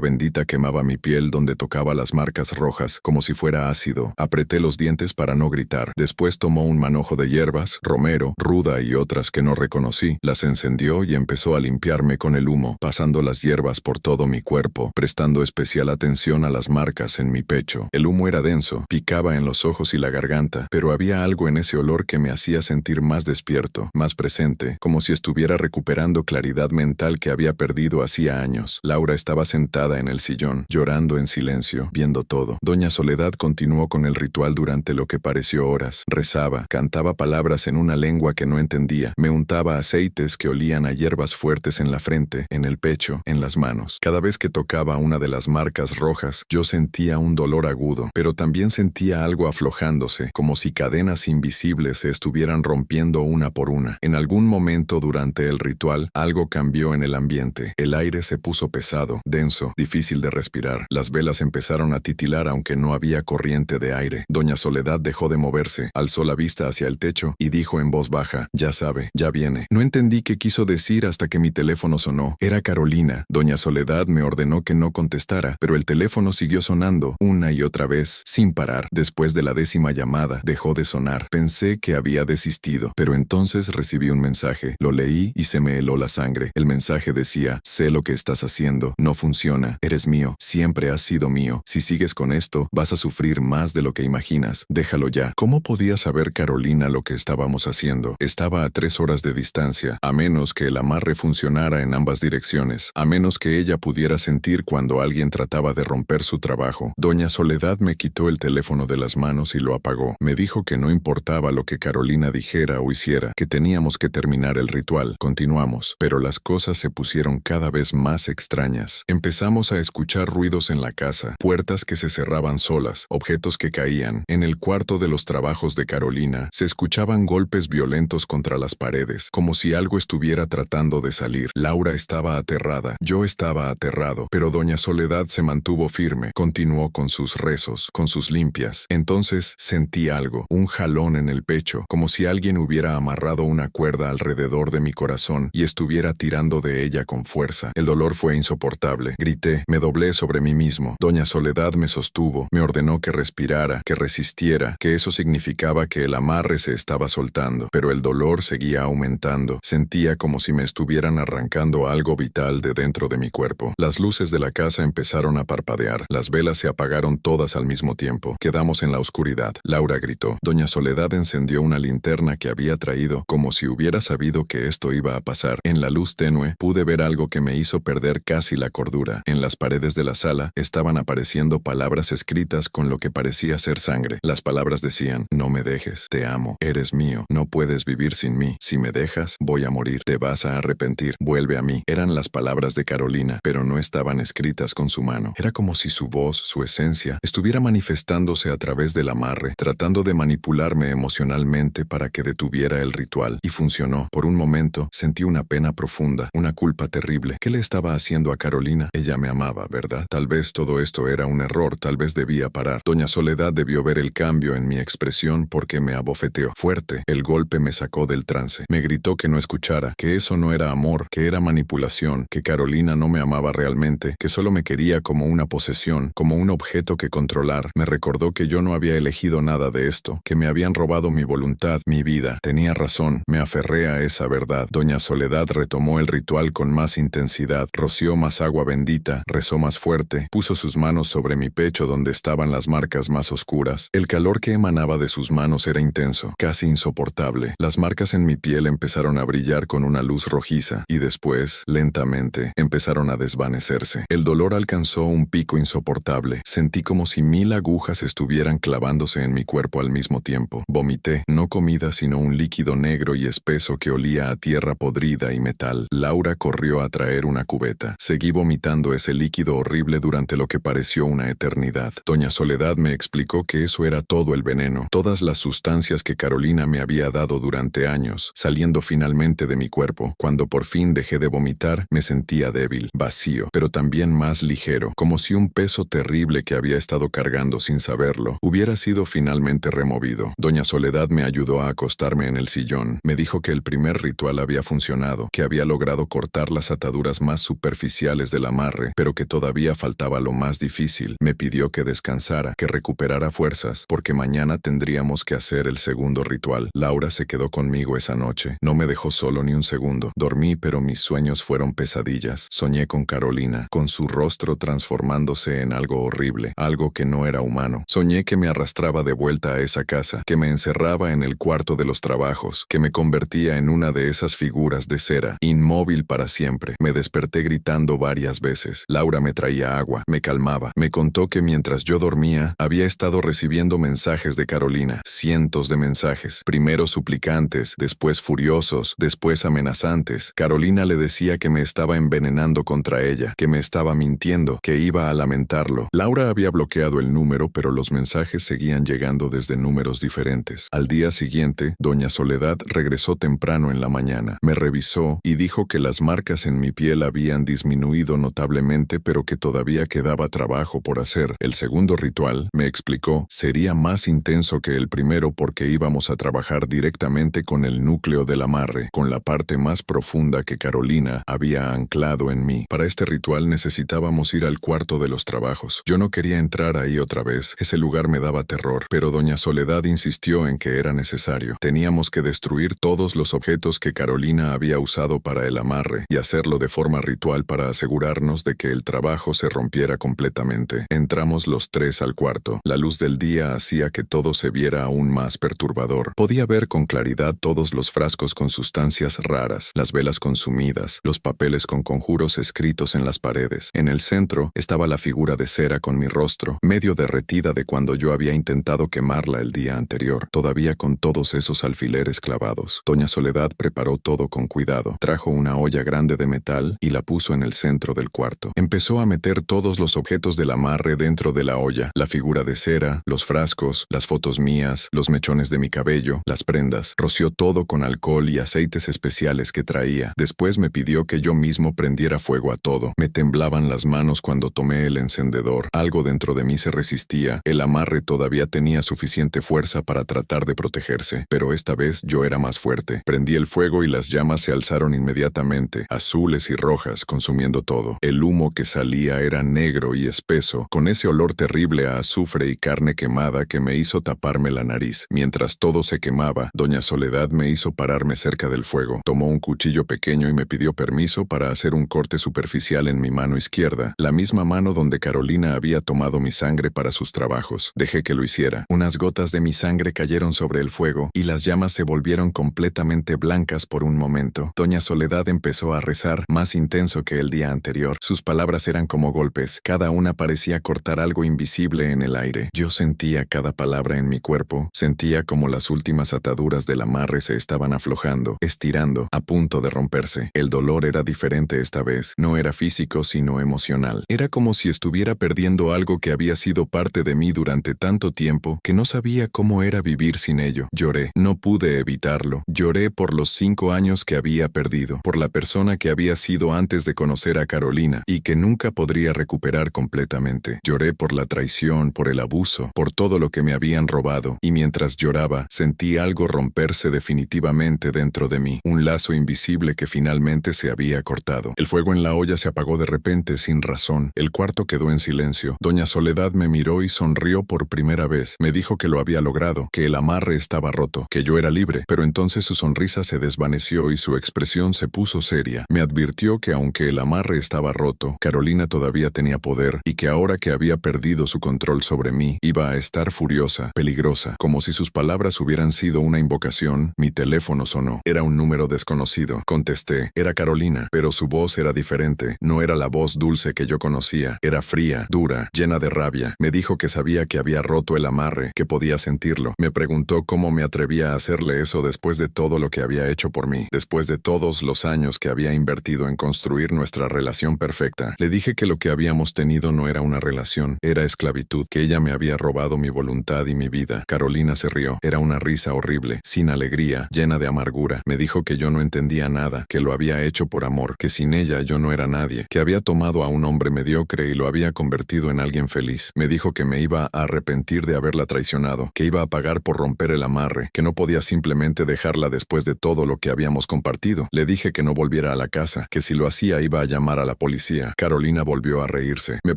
bendita quemaba mi piel donde tocaba las marcas rojas, como si fuera ácido. Apreté los dientes para no gritar. Después tomó un manojo de hierbas, romero, ruda y otras que no reconocí, las encendió y empezó a limpiarme con el humo, pasando las hierbas por todo mi cuerpo, prestando especial atención a las marcas en mi pecho. El humo era denso, picaba en los ojos y la garganta, pero había algo en ese olor que me hacía sentir más despierto, más presente, como si estuviera recuperando claridad mental que había perdido hacía años. Laura estaba sentada en el sillón, llorando en silencio, viendo todo. Doña Soledad continuó con el ritual durante lo que pareció horas. Rezaba, cantaba palabras en una lengua que no entendía, me untaba aceites que olían a hierbas fuertes en la frente, en el pecho, en las manos. Cada vez que tocaba una de las marcas rojas, yo sentía un dolor agudo, pero también sentía algo aflojándose, como si cadenas invisibles se estuvieran rompiendo una por una. En algún momento durante el ritual, algo cambió en el ambiente. El aire se puso pesado, denso, difícil de respirar. Las velas empezaron a titilar aunque no había corriente de aire. Doña Soledad dejó de moverse, alzó la vista hacia el techo y dijo en voz baja: «Ya sabe, ya viene». No entendí qué quiso decir hasta que mi teléfono sonó. Era Carolina. Doña Soledad me ordenó que no contestara, pero el teléfono siguió sonando, una y otra vez, sin parar. Después de la 10ª llamada, dejó de sonar. Pensé que había desistido, pero entonces recibí un mensaje. Lo leí y se me heló la sangre. El mensaje decía: «Sé lo que estás haciendo. No funciona. Eres mío. Siempre has sido mío. Si sigues con esto, vas a sufrir más de lo que imaginas. Déjalo ya». ¿Cómo podía saber Carolina lo que estábamos haciendo? Estaba a 3 horas de distancia, a menos que el amarre funcionara en ambas direcciones, a menos que ella pudiera sentir cuando alguien trataba de romper su trabajo. Doña Soledad me quitó el teléfono de las manos y lo apagó. Me dijo que no importaba lo que Carolina dijera o hiciera, que teníamos que terminar el ritual. Continuamos, pero las cosas se pusieron cada vez más extrañas. Empezamos a escuchar ruidos en la casa, puertas que se cerraban solas, objetos que caían. En el cuarto de los trabajos de Carolina se escuchaban golpes violentos contra las paredes, como si algo estuviera tratando de salir. Laura estaba aterrada, yo estaba aterrado, pero Doña Soledad se mantuvo firme, continuó con sus rezos, con sus limpias. Entonces sentí algo, un jalón en el pecho, como si alguien hubiera amarrado una cuerda alrededor de mi corazón y estuviera tirando de ella con fuerza. El dolor fue insoportable. Grité, me doblé sobre mí mismo. Doña Soledad me sostuvo, me ordenó que respirara, que resistiera, que eso significaba que el amarre se estaba soltando, pero el dolor seguía aumentando. Sentía como si me estuvieran arrancando algo vital de dentro de mi cuerpo. Las luces de la casa empezaron a parpadear. Las velas se apagaron todas al mismo tiempo. Quedamos en la oscuridad. Laura gritó. Doña Soledad encendió una linterna que había traído, como si hubiera sabido que esto iba a pasar. En la luz tenue, pude ver algo que me hizo perder casi la cordura. En las paredes de la sala estaban apareciendo palabras escritas con lo que parecía ser sangre. Las palabras decían: «No me dejes, te amo, eres mío, no puedes vivir sin mí. Si me dejas, voy a morir, te vas a arrepentir, vuelve a mí». Eran las palabras de Carolina, pero no estaban escritas con su mano. Era como si su voz, su esencia, estuviera manifestándose a través del amarre, tratando de manipularme emocionalmente para que detuviera el ritual. Y funcionó. Por un momento, sentí una pena profunda, una culpa terrible. ¿Qué le estaba haciendo a Carolina? Ella me amaba, ¿verdad? Tal vez todo esto era un error, tal vez debía parar. Doña Soledad debió ver el cambio en mi expresión porque me abofeteó fuerte. El golpe me sacó del trance. Me gritó que no escuchara, que eso no era amor, que era manipulación, que Carolina no me amaba realmente, que solo me quería como una posesión, como un objeto que controlar. Me recordó que yo no había elegido nada de esto, que me habían robado mi voluntad, mi vida. Tenía razón, me aferré a esa verdad. Doña Soledad retomó el ritual con más intensidad, roció más agua bendita, rezó más fuerte, puso sus manos sobre mi pecho donde estaban las marcas más oscuras. El calor que emanaba de sus manos era intenso, casi insoportable. Las marcas en mi piel empezaron a brillar con una luz rojiza y después, lentamente, empezaron a desvanecerse. El dolor alcanzó un pico insoportable. Sentí como si 1000 agujas estuvieran clavándose en mi cuerpo al mismo tiempo. Vomité, no comida sino un líquido negro y espeso que olía a tierra podrida y metal. Laura corrió a traer una cubeta. Seguí vomitando ese líquido horrible durante lo que pareció una eternidad. Doña Soledad me explicó que eso era todo el veneno, todas las sustancias que Carolina me había dado durante años, saliendo finalmente de mi cuerpo. Cuando por fin dejé de vomitar, me sentía débil, vacío, pero también más ligero, como si un peso terrible que había estado cargando sin saberlo hubiera sido finalmente removido. Doña Soledad me ayudó a acostarme en el sillón. Me dijo que el primer ritual había funcionado, que había logrado cortar las ataduras más superficiales del amarre, pero que todavía faltaba lo más difícil. Me pidió que descansara, que recuperara fuerzas, porque mañana tendríamos que hacer el segundo ritual. Laura se quedó conmigo esa noche. No me dejó solo ni un segundo. Dormí, pero mis sueños fueron pesadillas. Soñé con Carolina, con su rostro transformándose en algo horrible, algo que no era humano. Soñé que me arrastraba de vuelta a esa casa, que me encerraba en el cuarto de los trabajos, que me convertía en una de esas figuras de cera, inmóvil para siempre. Me desperté gritando varias veces. Laura me traía agua, me calmaba. Me contó que mientras yo dormía, había estado recibiendo mensajes de Carolina, cientos de mensajes, primero suplicantes, después furiosos, después amenazantes. Carolina le decía que me estaba envenenando contra ella, que me estaba mintiendo, que iba a lamentarlo. Laura había bloqueado el número, pero los mensajes seguían llegando desde números diferentes. Al día siguiente, doña Soledad regresó temprano en la mañana. Me revisó y dijo que las marcas en mi piel habían disminuido notablemente, pero que todavía quedaba trabajo por hacer. El segundo ritual, me explicó, sería más intenso que el primero porque íbamos a trabajar directamente con el núcleo del amarre, con la parte más profunda que Carolina había anclado en mí. Para este ritual necesitábamos ir al cuarto de los trabajos. Yo no quería entrar ahí otra vez, ese lugar me daba terror, pero doña Soledad insistió en que era necesario. Teníamos que destruir todos los objetos que Carolina había usado para el amarre y hacerlo de forma ritual para asegurarnos de que el trabajo se rompiera completamente. Entramos los tres al cuarto. La luz del día hacía que todo se viera aún más perturbador. Podía ver con claridad todos los frascos con sustancias raras, las velas consumidas, los papeles con conjuros escritos en las paredes. En el centro estaba la figura de cera con mi rostro, medio derretida de cuando yo había intentado quemarla el día anterior, todavía con todos esos alfileres clavados. Doña Soledad preparó todo con cuidado. Trajo una olla grande de metal y la puso en el centro del cuarto. Empezó a meter todos los objetos del amarre dentro de la olla, la figura de cera, los frascos, las fotos mías, los mechones de mi cabello, las prendas. Roció todo con alcohol y aceites especiales que traía. Después me pidió que yo mismo prendiera fuego a todo. Me temblaban las manos cuando tomé el encendedor. Algo dentro de mí se resistía. El amarre todavía tenía suficiente fuerza para tratar de protegerse, pero esta vez yo era más fuerte. Prendí el fuego y las llamas se alzaron inmediatamente, azules y rojas, consumiendo todo. El humo que salía era negro y espeso, con ese olor terrible a azufre y carne quemada que me hizo taparme la nariz. Mientras todo se quemaba, doña Soledad me hizo pararme cerca del fuego. Tomó un cuchillo pequeño y me pidió permiso para hacer un corte superficial en mi mano izquierda, la misma mano donde Carolina había tomado mi sangre para sus trabajos. Dejé que lo hiciera. Unas gotas de mi sangre cayeron sobre el fuego y las llamas se volvieron completamente blancas por un momento. Doña Soledad empezó a rezar, más intenso que el día anterior. Sus palabras eran como golpes. Cada una parecía cortar algo invisible en el aire. Yo sentía cada palabra en mi cuerpo. Sentía como las últimas ataduras del amarre se estaban aflojando, estirando, a punto de romperse. El dolor era diferente esta vez. No era físico, sino emocional. Era como si estuviera perdiendo algo que había sido parte de mí durante tanto tiempo que no sabía cómo era vivir sin ello. Lloré. No pude evitarlo. Lloré por los 5 años que había perdido, por la persona que había sido antes de conocer a Carolina y que nunca podría recuperar completamente. Lloré por la traición, por el abuso, por todo lo que me habían robado, y mientras lloraba, sentí algo romperse definitivamente dentro de mí, un lazo invisible que finalmente se había cortado. El fuego en la olla se apagó de repente, sin razón. El cuarto quedó en silencio. Doña Soledad me miró y sonrió por primera vez. Me dijo que lo había logrado, que el amarre estaba roto, que yo era libre, pero entonces su sonrisa se desvaneció y su expresión se puso seria. Me advirtió que aunque el amarre estaba roto, Carolina todavía tenía poder y que ahora que había perdido su control sobre mí, iba a estar furiosa, peligrosa. Como si sus palabras hubieran sido una invocación, mi teléfono sonó. Era un número desconocido. Contesté. Era Carolina, pero su voz era diferente. No era la voz dulce que yo conocía. Era fría, dura, llena de rabia. Me dijo que sabía que había roto el amarre, que podía sentirlo. Me preguntó cómo me atrevía a hacerle eso después de todo lo que había hecho por mí, después de todos los años que había invertido en construir nuestra relación perfecta. Le dije que lo que habíamos tenido no era una relación, era esclavitud, que ella me había robado mi voluntad y mi vida. Carolina se rió. Era una risa horrible, sin alegría, llena de amargura. Me dijo que yo no entendía nada, que lo había hecho por amor, que sin ella yo no era nadie, que había tomado a un hombre mediocre y lo había convertido en alguien feliz. Me dijo que me iba a arrepentir de haberla traicionado, que iba a pagar por romper el amarre, que no podía simplemente dejarla después de todo lo que habíamos compartido. Le dije que no volviera a la casa, que si lo hacía iba a llamar a la policía. Carolina volvió a reírse. Me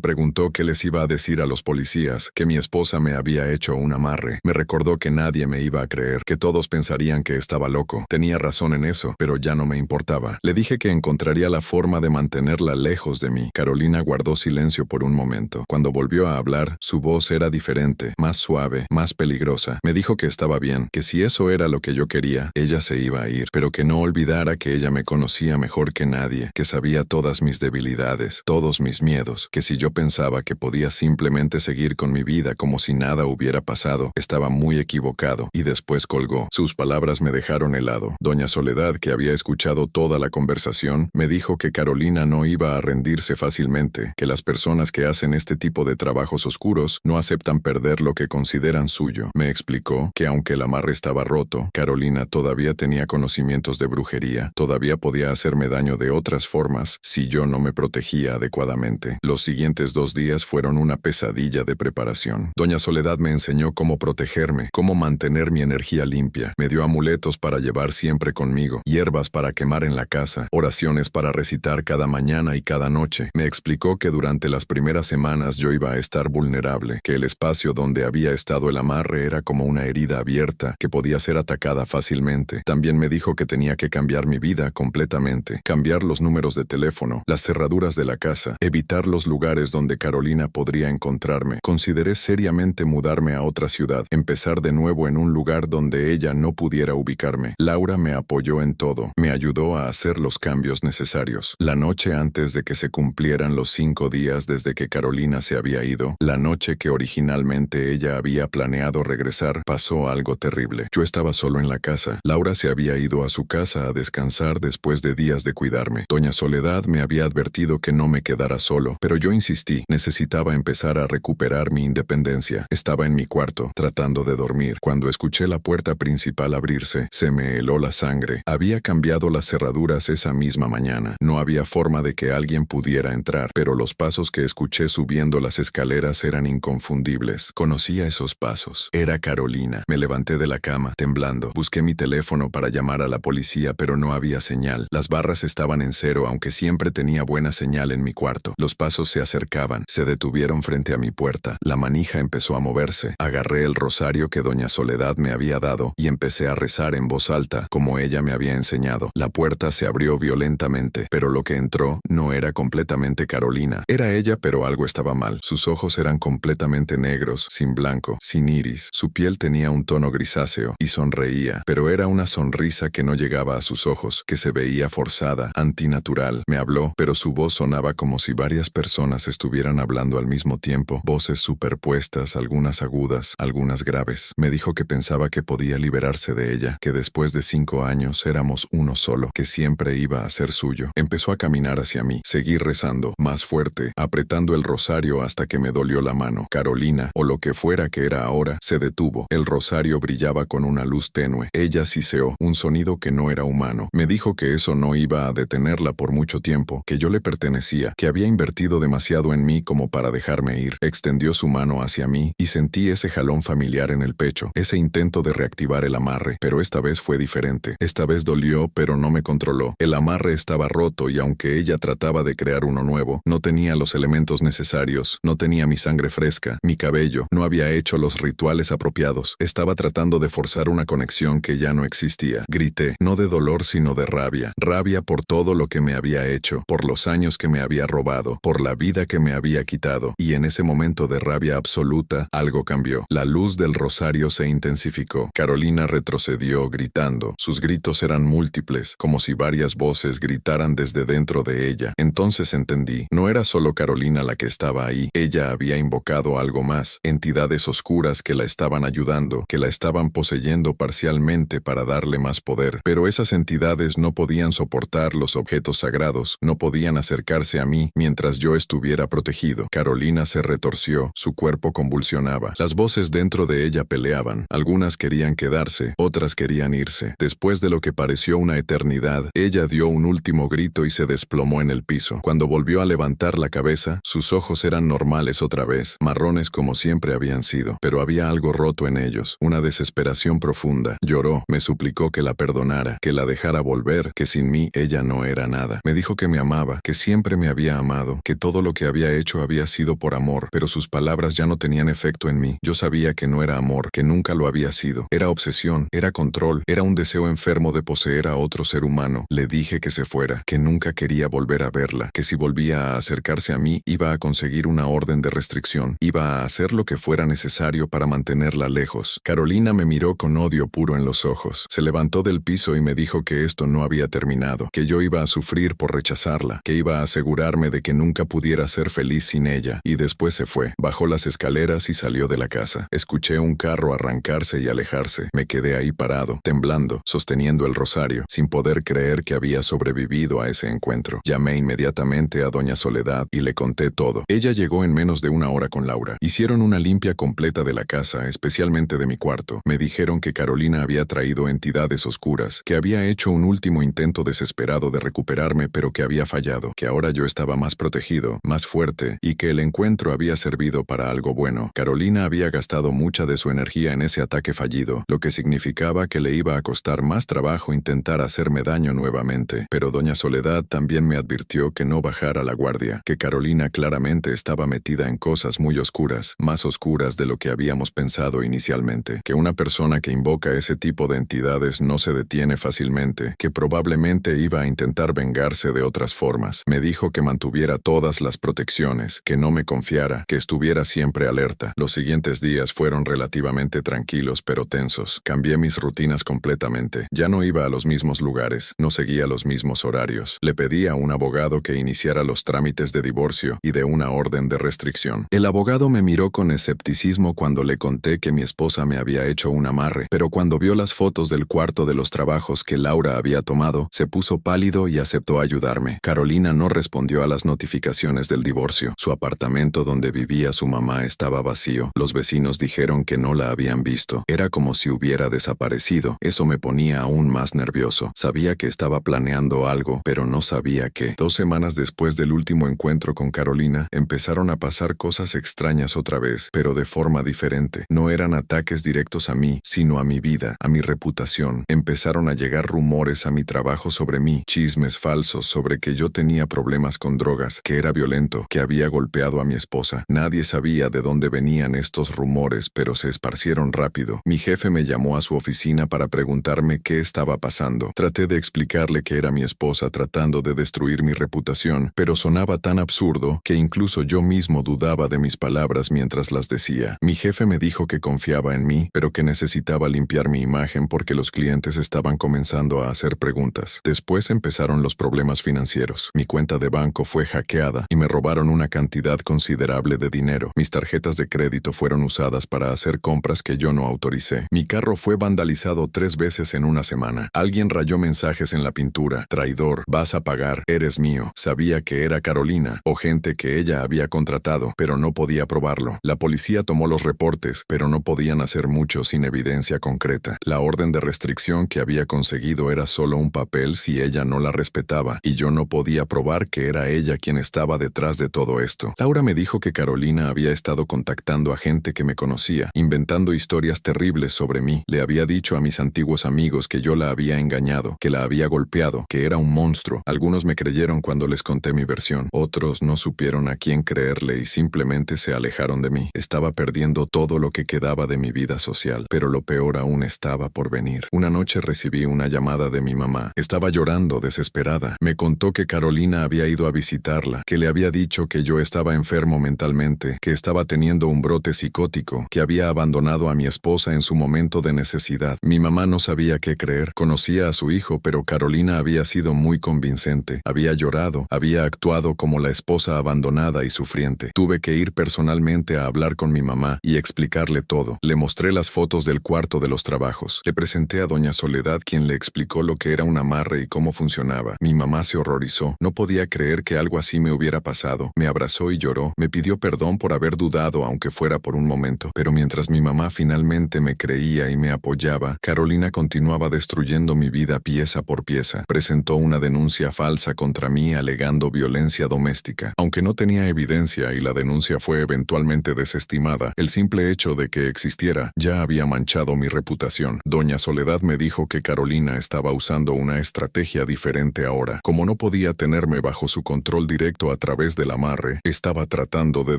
preguntó qué les iba a decir a los policías, que mi esposa me había hecho un amarre. Me recordó que nadie me iba a creer, que todos pensarían que estaba loco. Tenía razón en eso, pero ya no me importaba. Le dije que encontraría la forma de mantenerla lejos de mí. Carolina guardó silencio por un momento. Cuando volvió a hablar, su voz era diferente, más suave, más peligrosa. Me dijo que estaba bien, que si eso era lo que yo quería, ella se iba a ir, pero que no olvidara que ella me conocía mejor que nadie, que sabía todas mis debilidades, todos mis miedos, que si yo pensaba que podía simplemente seguir con mi vida como si nada hubiera pasado, estaba muy equivocado, y después colgó. Sus palabras me dejaron helado. Doña Soledad, que había escuchado toda la conversación, me dijo que Carolina no iba a rendirse fácilmente, que las personas que hacen este tipo de trabajos oscuros no aceptan perder lo que consideran suyo. Me explicó que aunque el amarre estaba roto, Carolina todavía tenía conocimientos de brujería, todavía podía hacerme daño de otras formas si yo no me protegía adecuadamente. Los siguientes 2 días fueron una pesadilla de preparación. Doña Soledad me enseñó cómo protegerme, cómo mantener mi energía limpia. Me dio amuletos para llevar siempre conmigo, hierbas para quemar en la casa, oraciones para recitar cada mañana y cada noche. Me explicó que durante las primeras semanas yo iba a estar vulnerable, que el espacio donde había estado el amarre era como una herida abierta que podía ser atacada fácilmente. También me dijo que tenía que cambiar mi vida completamente, cambiar los números de teléfono, las cerraduras de la casa, evitar los lugares donde Carolina podría encontrarme. Consideré seriamente mudarme a otra ciudad, empezar de nuevo en un lugar donde ella no pudiera ubicarme. Laura me apoyó en todo, me ayudó a hacer los cambios necesarios. La noche antes de que se cumplieran los 5 días desde que Carolina se había ido, la noche que originalmente ella había planeado regresar, pasó algo terrible. Yo estaba solo en la casa. Laura se había ido a su casa a descansar después de días de cuidarme. Doña Soledad me había advertido que no me quedara solo, pero yo insistí. Necesitaba empezar a recuperar mi independencia. Estaba en mi cuarto, tratando de dormir. Cuando escuché la puerta principal abrirse, se me heló la sangre. Había cambiado las cerraduras esa misma mañana. No había forma de que alguien pudiera entrar, pero los pasos que escuché subiendo las escaleras eran inconfundibles. Conocía esos pasos. Era Carolina. Me levanté de la cama, temblando. Busqué mi teléfono para llamar a la policía, pero no había señal. Las barras estaban en cero, aunque siempre tenía buena señal en mi cuarto. Los pasos se acercaban, se detuvieron frente a mi puerta. La manija empezó a moverse. Agarré el rosario que doña Soledad me había dado y empecé a rezar en voz alta, como ella me había enseñado. La puerta se abrió violentamente, pero lo que entró no era completamente Carolina. Era ella, pero algo estaba mal. Sus ojos eran completamente negros, sin blanco, sin iris. Su piel tenía un tono grisáceo y sonreía, pero era una sonrisa que no llegaba a sus ojos, que se veía forzada, antinatural. Me habló, pero su voz sonaba como si varias personas estuvieran hablando al mismo tiempo, voces superpuestas, algunas agudas, algunas graves. Me dijo que pensaba que podía liberarse de ella, que después de 5 años éramos uno solo, que siempre iba a ser suyo. Empezó a caminar hacia mí. Seguí rezando, más fuerte, apretando el rosario hasta que me dolió la mano. Carolina, o lo que fuera que era ahora, se detuvo. El rosario brillaba con una luz tenue. Ella siseó, un sonido que no era humano. Me dijo que eso no iba a detenerla por mucho tiempo, que yo le pertenecía, que había invertido demasiado en mí como para dejarme ir. Extendió su mano hacia mí y sentí ese jalón familiar en el pecho, ese intento de reactivar el amarre, pero esta vez fue diferente. Esta vez dolió, pero no me controló. El amarre estaba roto y aunque ella trataba de crear uno nuevo, no tenía los elementos necesarios, no tenía mi sangre fresca, mi cabello, no había hecho los rituales apropiados. Estaba tratando de forzar una conexión que ya no existía. Grité, no de dolor sino de rabia. Rabia por todo lo que me había hecho, por los años que me había robado, por la vida que me había quitado. Y en ese momento de rabia absoluta, algo cambió. La luz del rosario se intensificó. Carolina retrocedió gritando. Sus gritos eran múltiples, como si varias voces gritaran desde dentro de ella. Entonces entendí, no era solo Carolina la que estaba ahí. Ella había invocado algo más, entidades oscuras que la la estaban ayudando, que la estaban poseyendo parcialmente para darle más poder. Pero esas entidades no podían soportar los objetos sagrados, no podían acercarse a mí mientras yo estuviera protegido. Carolina se retorció, su cuerpo convulsionaba. Las voces dentro de ella peleaban. Algunas querían quedarse, otras querían irse. Después de lo que pareció una eternidad, ella dio un último grito y se desplomó en el piso. Cuando volvió a levantar la cabeza, sus ojos eran normales otra vez, marrones como siempre habían sido, pero había algo roto en ellos, una desesperación profunda. Lloró, me suplicó que la perdonara, que la dejara volver, que sin mí ella no era nada. Me dijo que me amaba, que siempre me había amado, que todo lo que había hecho había sido por amor, pero sus palabras ya no tenían efecto en mí. Yo sabía que no era amor, que nunca lo había sido. Era obsesión, era control, era un deseo enfermo de poseer a otro ser humano. Le dije que se fuera, que nunca quería volver a verla, que si volvía a acercarse a mí iba a conseguir una orden de restricción, iba a hacer lo que fuera necesario para mantenerla lejos. Carolina me miró con odio puro en los ojos. Se levantó del piso y me dijo que esto no había terminado, que yo iba a sufrir por rechazarla, que iba a asegurarme de que nunca pudiera ser feliz sin ella, y después se fue. Bajó las escaleras y salió de la casa. Escuché un carro arrancarse y alejarse. Me quedé ahí parado, temblando, sosteniendo el rosario, sin poder creer que había sobrevivido a ese encuentro. Llamé inmediatamente a doña Soledad y le conté todo. Ella llegó en menos de una hora con Laura. Hicieron una limpia completa de la casa, especialmente de mi cuarto. Me dijeron que Carolina había traído entidades oscuras, que había hecho un último intento desesperado de recuperarme pero que había fallado, que ahora yo estaba más protegido, más fuerte, y que el encuentro había servido para algo bueno. Carolina había gastado mucha de su energía en ese ataque fallido, lo que significaba que le iba a costar más trabajo intentar hacerme daño nuevamente. Pero doña Soledad también me advirtió que no bajara la guardia, que Carolina claramente estaba metida en cosas muy oscuras, más oscuras de lo que habíamos pensado inicialmente, que una persona que invoca ese tipo de entidades no se detiene fácilmente, que probablemente iba a intentar vengarse de otras formas. Me dijo que mantuviera todas las protecciones, que no me confiara, que estuviera siempre alerta. Los siguientes días fueron relativamente tranquilos pero tensos. Cambié mis rutinas completamente. Ya no iba a los mismos lugares, no seguía los mismos horarios. Le pedí a un abogado que iniciara los trámites de divorcio y de una orden de restricción. El abogado me miró con escepticismo cuando le conté que mi esposa me había hecho un amarre, pero cuando vio las fotos del cuarto de los trabajos que Laura había tomado, se puso pálido y aceptó ayudarme. Carolina no respondió a las notificaciones del divorcio. Su apartamento donde vivía su mamá estaba vacío. Los vecinos dijeron que no la habían visto. Era como si hubiera desaparecido. Eso me ponía aún más nervioso. Sabía que estaba planeando algo, pero no sabía qué. 2 semanas después del último encuentro con Carolina, empezaron a pasar cosas extrañas otra vez, pero de forma diferente. No eran ataques directos a mí, sino a mi vida, a mi reputación. Empezaron a llegar rumores a mi trabajo sobre mí, chismes falsos sobre que yo tenía problemas con drogas, que era violento, que había golpeado a mi esposa. Nadie sabía de dónde venían estos rumores, pero se esparcieron rápido. Mi jefe me llamó a su oficina para preguntarme qué estaba pasando. Traté de explicarle que era mi esposa tratando de destruir mi reputación, pero sonaba tan absurdo que incluso yo mismo dudaba de mis palabras mientras las decía. Mi jefe me dijo que confiaba en mí, pero que necesitaba limpiar mi imagen porque los clientes estaban comenzando a hacer preguntas. Después empezaron los problemas financieros. Mi cuenta de banco fue hackeada y me robaron una cantidad considerable de dinero. Mis tarjetas de crédito fueron usadas para hacer compras que yo no autoricé. Mi carro fue vandalizado 3 veces en una semana. Alguien rayó mensajes en la pintura: traidor, vas a pagar, eres mío. Sabía que era Carolina o gente que ella había contratado, pero no podía probarlo. La policía tomó los reportes, pero no podían hacer mucho sin evidencia concreta. La orden de restricción que había conseguido era solo un papel si ella no la respetaba, y yo no podía probar que era ella quien estaba detrás de todo esto. Laura me dijo que Carolina había estado contactando a gente que me conocía, inventando historias terribles sobre mí. Le había dicho a mis antiguos amigos que yo la había engañado, que la había golpeado, que era un monstruo. Algunos me creyeron cuando les conté mi versión. Otros no supieron a quién creerle y simplemente se alejaron de mí. Estaba perdiendo todo lo que quedaba de mi vida social, pero lo peor aún estaba por venir. Una noche recibí una llamada de mi mamá. Estaba llorando, desesperada. Me contó que Carolina había ido a visitarla, que le había dicho que yo estaba enfermo mentalmente, que estaba teniendo un brote psicótico, que había abandonado a mi esposa en su momento de necesidad. Mi mamá no sabía qué creer. Conocía a su hijo, pero Carolina había sido muy convincente. Había llorado, había actuado como la esposa abandonada y sufriente. Tuve que ir personalmente a hablar con mi mamá y explicar explicarle todo. Le mostré las fotos del cuarto de los trabajos. Le presenté a doña Soledad, quien le explicó lo que era un amarre y cómo funcionaba. Mi mamá se horrorizó. No podía creer que algo así me hubiera pasado. Me abrazó y lloró. Me pidió perdón por haber dudado, aunque fuera por un momento. Pero mientras mi mamá finalmente me creía y me apoyaba, Carolina continuaba destruyendo mi vida pieza por pieza. Presentó una denuncia falsa contra mí alegando violencia doméstica. Aunque no tenía evidencia y la denuncia fue eventualmente desestimada, el simple hecho de que existiera ya había manchado mi reputación. Doña Soledad me dijo que Carolina estaba usando una estrategia diferente ahora. Como no podía tenerme bajo su control directo a través del amarre, estaba tratando de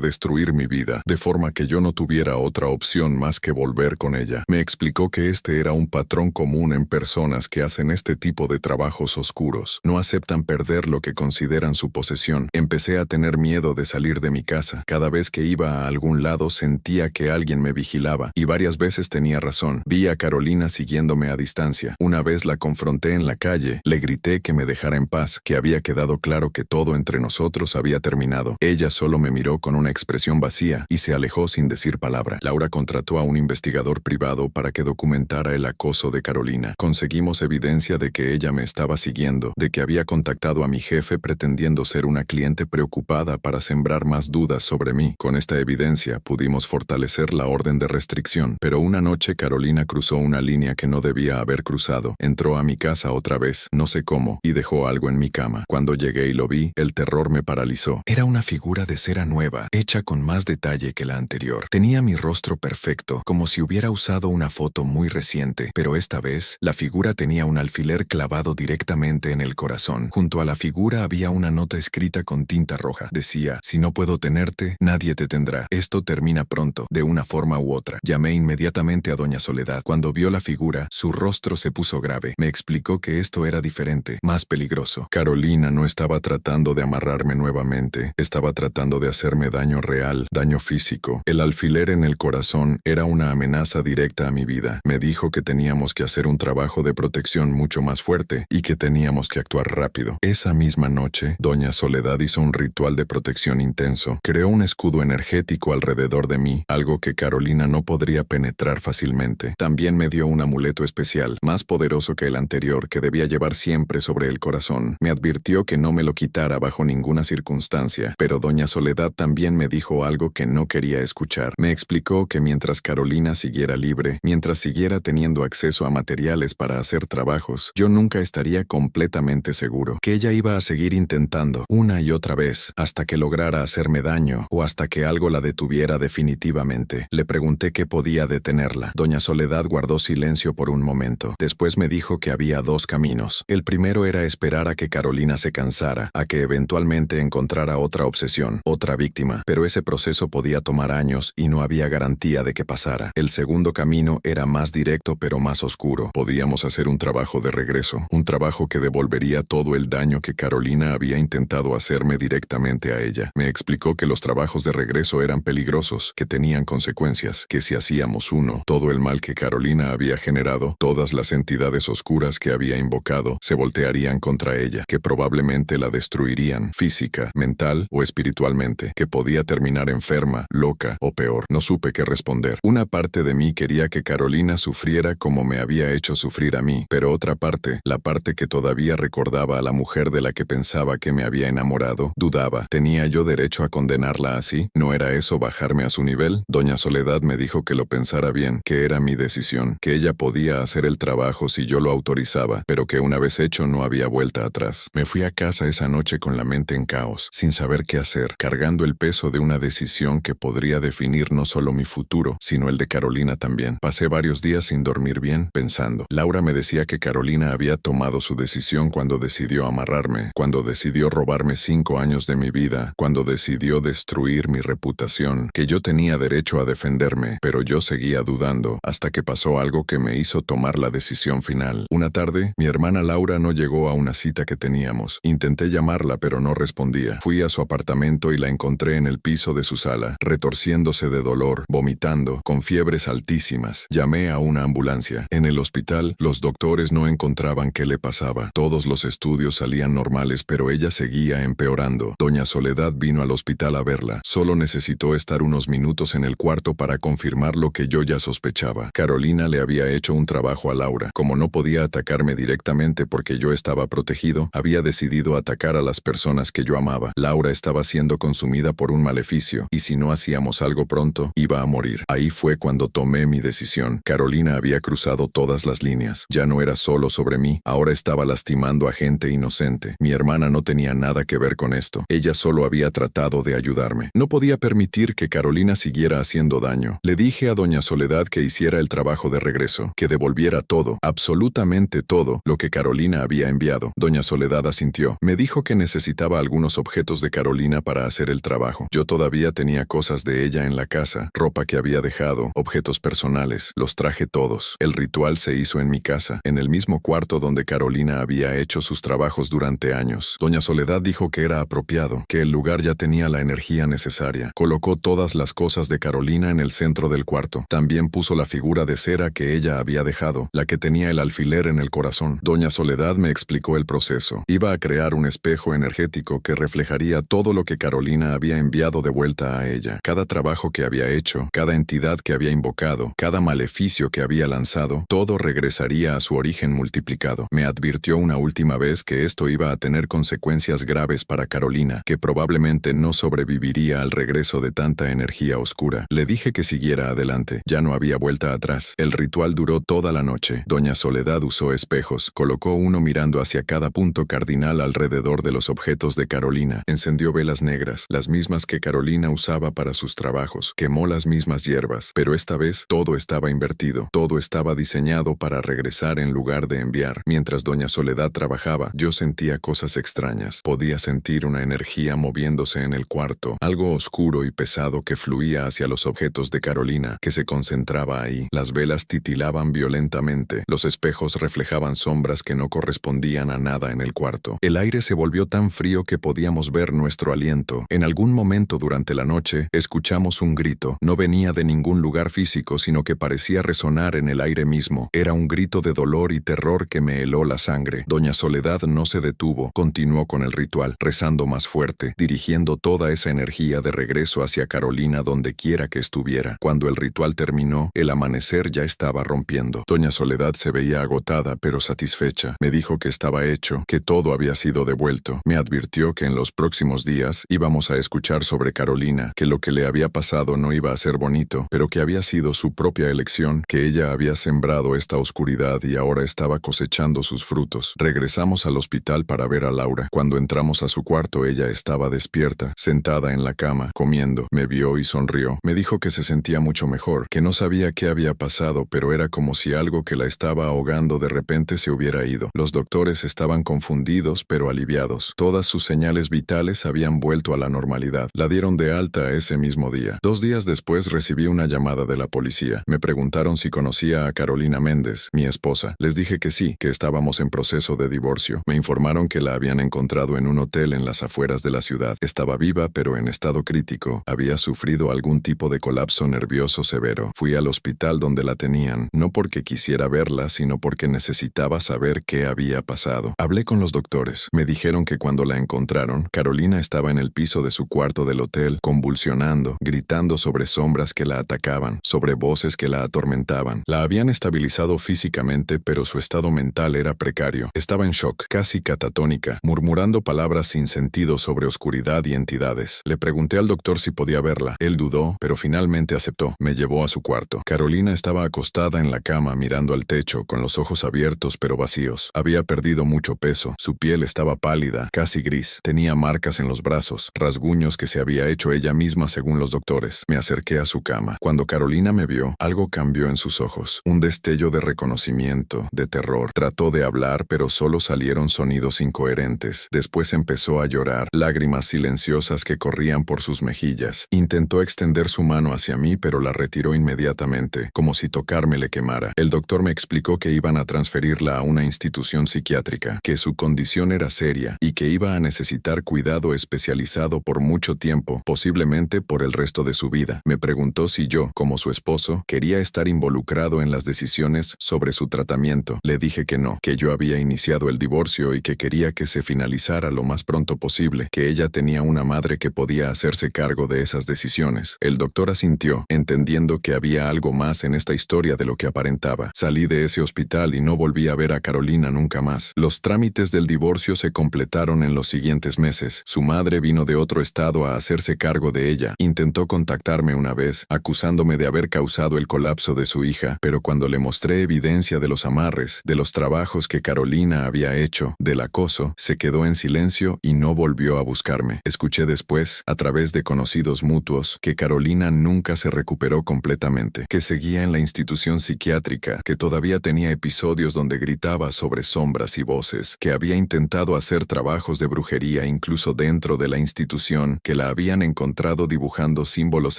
destruir mi vida, de forma que yo no tuviera otra opción más que volver con ella. Me explicó que este era un patrón común en personas que hacen este tipo de trabajos oscuros. No aceptan perder lo que consideran su posesión. Empecé a tener miedo de salir de mi casa. Cada vez que iba a algún lado sentía que alguien me vigilaba, y varias veces tenía razón. Vi a Carolina siguiéndome a distancia. Una vez la confronté en la calle, le grité que me dejara en paz, que había quedado claro que todo entre nosotros había terminado. Ella solo me miró con una expresión vacía y se alejó sin decir palabra. Laura contrató a un investigador privado para que documentara el acoso de Carolina. Conseguimos evidencia de que ella me estaba siguiendo, de que había contactado a mi jefe pretendiendo ser una cliente preocupada para sembrar más dudas sobre mí. Con esta evidencia pudimos fortalecer la orden de restricción, pero una noche Carolina cruzó una línea que no debía haber cruzado. Entró a mi casa otra vez, no sé cómo, y dejó algo en mi cama. Cuando llegué y lo vi, el terror me paralizó. Era una figura de cera nueva, hecha con más detalle que la anterior. Tenía mi rostro perfecto, como si hubiera usado una foto muy reciente, pero esta vez, la figura tenía un alfiler clavado directamente en el corazón. Junto a la figura había una nota escrita con tinta roja. Decía: si no puedo tenerte, nadie te tendrá. Esto termina pronto, de una forma u otra. Llamé inmediatamente a doña Soledad. Cuando vio la figura, su rostro se puso grave. Me explicó que esto era diferente, más peligroso. Carolina no estaba tratando de amarrarme nuevamente. Estaba tratando de hacerme daño real, daño físico. El alfiler en el corazón era una amenaza directa a mi vida. Me dijo que teníamos que hacer un trabajo de protección mucho más fuerte y que teníamos que actuar rápido. Esa misma noche, doña Soledad hizo un ritual de protección intenso. Creó un escudo energético alrededor de mí, algo que Carolina no podría penetrar fácilmente. También me dio un amuleto especial, más poderoso que el anterior, que debía llevar siempre sobre el corazón. Me advirtió que no me lo quitara bajo ninguna circunstancia, pero doña Soledad también me dijo algo que no quería escuchar. Me explicó que mientras Carolina siguiera libre, mientras siguiera teniendo acceso a materiales para hacer trabajos, yo nunca estaría completamente seguro, que ella iba a seguir intentando una y otra vez hasta que lograra hacerme daño o hasta que algo la detuviera definitivamente. Le pregunté qué podía detenerla. Doña Soledad guardó silencio por un momento. Después me dijo que había dos caminos. El primero era esperar a que Carolina se cansara, a que eventualmente encontrara otra obsesión, otra víctima, pero ese proceso podía tomar años y no había garantía de que pasara. El segundo camino era más directo pero más oscuro. Podíamos hacer un trabajo de regreso, un trabajo que devolvería todo el daño que Carolina había intentado hacerme directamente a ella. Me explicó que los trabajos de regreso eran peligrosos, que tenían consecuencias, que si hacíamos uno, todo el mal que Carolina había generado, todas las entidades oscuras que había invocado, se voltearían contra ella, que probablemente la destruirían, física, mental o espiritualmente, que podía terminar enferma, loca o peor. No supe qué responder. Una parte de mí quería que Carolina sufriera como me había hecho sufrir a mí, pero otra parte, la parte que todavía recordaba a la mujer de la que pensaba que me había enamorado, dudaba. ¿Tenía yo derecho a condenarla así? ¿No era eso bajarme a su nivel? Doña Soledad me dijo que lo pensara bien, que era mi decisión, que ella podía hacer el trabajo si yo lo autorizaba, pero que una vez hecho no había vuelta atrás. Me fui a casa esa noche con la mente en caos, sin saber qué hacer, cargando el peso de una decisión que podría definir no solo mi futuro, sino el de Carolina también. Pasé varios días sin dormir bien, pensando. Laura me decía que Carolina había tomado su decisión cuando decidió amarrarme, cuando decidió robarme 5 años de mi vida, cuando decidió destruir mi reputación, que yo tenía derecho a defenderme, pero yo seguía dudando, hasta que pasó algo que me hizo tomar la decisión final. Una tarde, mi hermana Laura no llegó a una cita que teníamos. Intenté llamarla, pero no respondía. Fui a su apartamento y la encontré en el piso de su sala, retorciéndose de dolor, vomitando, con fiebres altísimas. Llamé a una ambulancia. En el hospital, los doctores no encontraban qué le pasaba. Todos los estudios salían normales, pero ella seguía empeorando. Doña Soledad vino al hospital a verla. Solo necesitó estar unos minutos en el cuarto cuarto para confirmar lo que yo ya sospechaba. Carolina le había hecho un trabajo a Laura. Como no podía atacarme directamente porque yo estaba protegido, había decidido atacar a las personas que yo amaba. Laura estaba siendo consumida por un maleficio, y si no hacíamos algo pronto, iba a morir. Ahí fue cuando tomé mi decisión. Carolina había cruzado todas las líneas. Ya no era solo sobre mí, ahora estaba lastimando a gente inocente. Mi hermana no tenía nada que ver con esto. Ella solo había tratado de ayudarme. No podía permitir que Carolina siguiera haciendo daño. Le dije a doña Soledad que hiciera el trabajo de regreso, que devolviera todo, absolutamente todo, lo que Carolina había enviado. Doña Soledad asintió. Me dijo que necesitaba algunos objetos de Carolina para hacer el trabajo. Yo todavía tenía cosas de ella en la casa, ropa que había dejado, objetos personales. Los traje todos. El ritual se hizo en mi casa, en el mismo cuarto donde Carolina había hecho sus trabajos durante años. Doña Soledad dijo que era apropiado, que el lugar ya tenía la energía necesaria. Colocó todas las cosas de Carolina en el centro del cuarto. También puso la figura de cera que ella había dejado, la que tenía el alfiler en el corazón. Doña Soledad me explicó el proceso. Iba a crear un espejo energético que reflejaría todo lo que Carolina había enviado de vuelta a ella. Cada trabajo que había hecho, cada entidad que había invocado, cada maleficio que había lanzado, todo regresaría a su origen multiplicado. Me advirtió una última vez que esto iba a tener consecuencias graves para Carolina, que probablemente no sobreviviría al regreso de tanta energía oscura. Le dije que siguiera adelante. Ya no había vuelta atrás. El ritual duró toda la noche. Doña Soledad usó espejos. Colocó uno mirando hacia cada punto cardinal alrededor de los objetos de Carolina. Encendió velas negras, las mismas que Carolina usaba para sus trabajos. Quemó las mismas hierbas. Pero esta vez todo estaba invertido. Todo estaba diseñado para regresar en lugar de enviar. Mientras doña Soledad trabajaba, yo sentía cosas extrañas. Podía sentir una energía moviéndose en el cuarto, algo oscuro y pesado que fluía hacia los objetos de Carolina, que se concentraba ahí. Las velas titilaban violentamente. Los espejos reflejaban sombras que no correspondían a nada en el cuarto. El aire se volvió tan frío que podíamos ver nuestro aliento. En algún momento durante la noche, escuchamos un grito. No venía de ningún lugar físico, sino que parecía resonar en el aire mismo. Era un grito de dolor y terror que me heló la sangre. Doña Soledad no se detuvo. Continuó con el ritual, rezando más fuerte, dirigiendo toda esa energía de regreso hacia Carolina donde quiera que estuviera. Cuando el ritual terminó, el amanecer ya estaba rompiendo. Doña Soledad se veía agotada, pero satisfecha. Me dijo que estaba hecho, que todo había sido devuelto. Me advirtió que en los próximos días íbamos a escuchar sobre Carolina, que lo que le había pasado no iba a ser bonito, pero que había sido su propia elección, que ella había sembrado esta oscuridad y ahora estaba cosechando sus frutos. Regresamos al hospital para ver a Laura. Cuando entramos a su cuarto, ella estaba despierta, sentada en la cama, comiendo. Me vio y sonrió. Me dijo que se sentía mucho mejor, que no sabía qué había pasado, pero era como si algo que la estaba ahogando de repente se hubiera ido. Los doctores estaban confundidos pero aliviados. Todas sus señales vitales habían vuelto a la normalidad. La dieron de alta ese mismo día. 2 días después recibí una llamada de la policía. Me preguntaron si conocía a Carolina Méndez, mi esposa. Les dije que sí, que estábamos en proceso de divorcio. Me informaron que la habían encontrado en un hotel en las afueras de la ciudad. Estaba viva pero en estado crítico. Había sufrido algún tipo de colapso nervioso severo. Fui al hospital donde la tenían, no porque quisiera verla, sino porque necesitaba saber qué había pasado. Hablé con los doctores. Me dijeron que cuando la encontraron, Carolina estaba en el piso de su cuarto del hotel, convulsionando, gritando sobre sombras que la atacaban, sobre voces que la atormentaban. La habían estabilizado físicamente, pero su estado mental era precario. Estaba en shock, casi catatónica, murmurando palabras sin sentido sobre oscuridad y entidades. Le pregunté al doctor si podía verla. Él dudó, pero finalmente aceptó. Me llevó a su cuarto. Carolina estaba acostada en la cama mirando al techo, con los ojos abiertos pero vacíos. Había perdido mucho peso. Su piel estaba pálida, casi gris. Tenía marcas en los brazos, rasguños que se había hecho ella misma según los doctores. Me acerqué a su cama. Cuando Carolina me vio, algo cambió en sus ojos. Un destello de reconocimiento, de terror. Trató de hablar, pero solo salieron sonidos incoherentes. Después empezó a llorar, lágrimas silenciosas que corrían por sus mejillas. Intentó extender su mano hacia mí, pero la retiró inmediatamente, como si tocarme le quemara. El doctor me explicó que iban a transferirla a una institución psiquiátrica, que su condición era seria y que iba a necesitar cuidado especializado por mucho tiempo, posiblemente por el resto de su vida. Me preguntó si yo, como su esposo, quería estar involucrado en las decisiones sobre su tratamiento. Le dije que no, que yo había iniciado el divorcio y que quería que se finalizara lo más pronto posible, que ella tenía una madre que podía hacerse cargo de esas decisiones. El doctor Ahora sintió, entendiendo que había algo más en esta historia de lo que aparentaba. Salí de ese hospital y no volví a ver a Carolina nunca más. Los trámites del divorcio se completaron en los siguientes meses. Su madre vino de otro estado a hacerse cargo de ella. Intentó contactarme una vez, acusándome de haber causado el colapso de su hija, pero cuando le mostré evidencia de los amarres, de los trabajos que Carolina había hecho, del acoso, se quedó en silencio y no volvió a buscarme. Escuché después, a través de conocidos mutuos, que Carolina nunca se recuperó completamente, que seguía en la institución psiquiátrica, que todavía tenía episodios donde gritaba sobre sombras y voces, que había intentado hacer trabajos de brujería incluso dentro de la institución, que la habían encontrado dibujando símbolos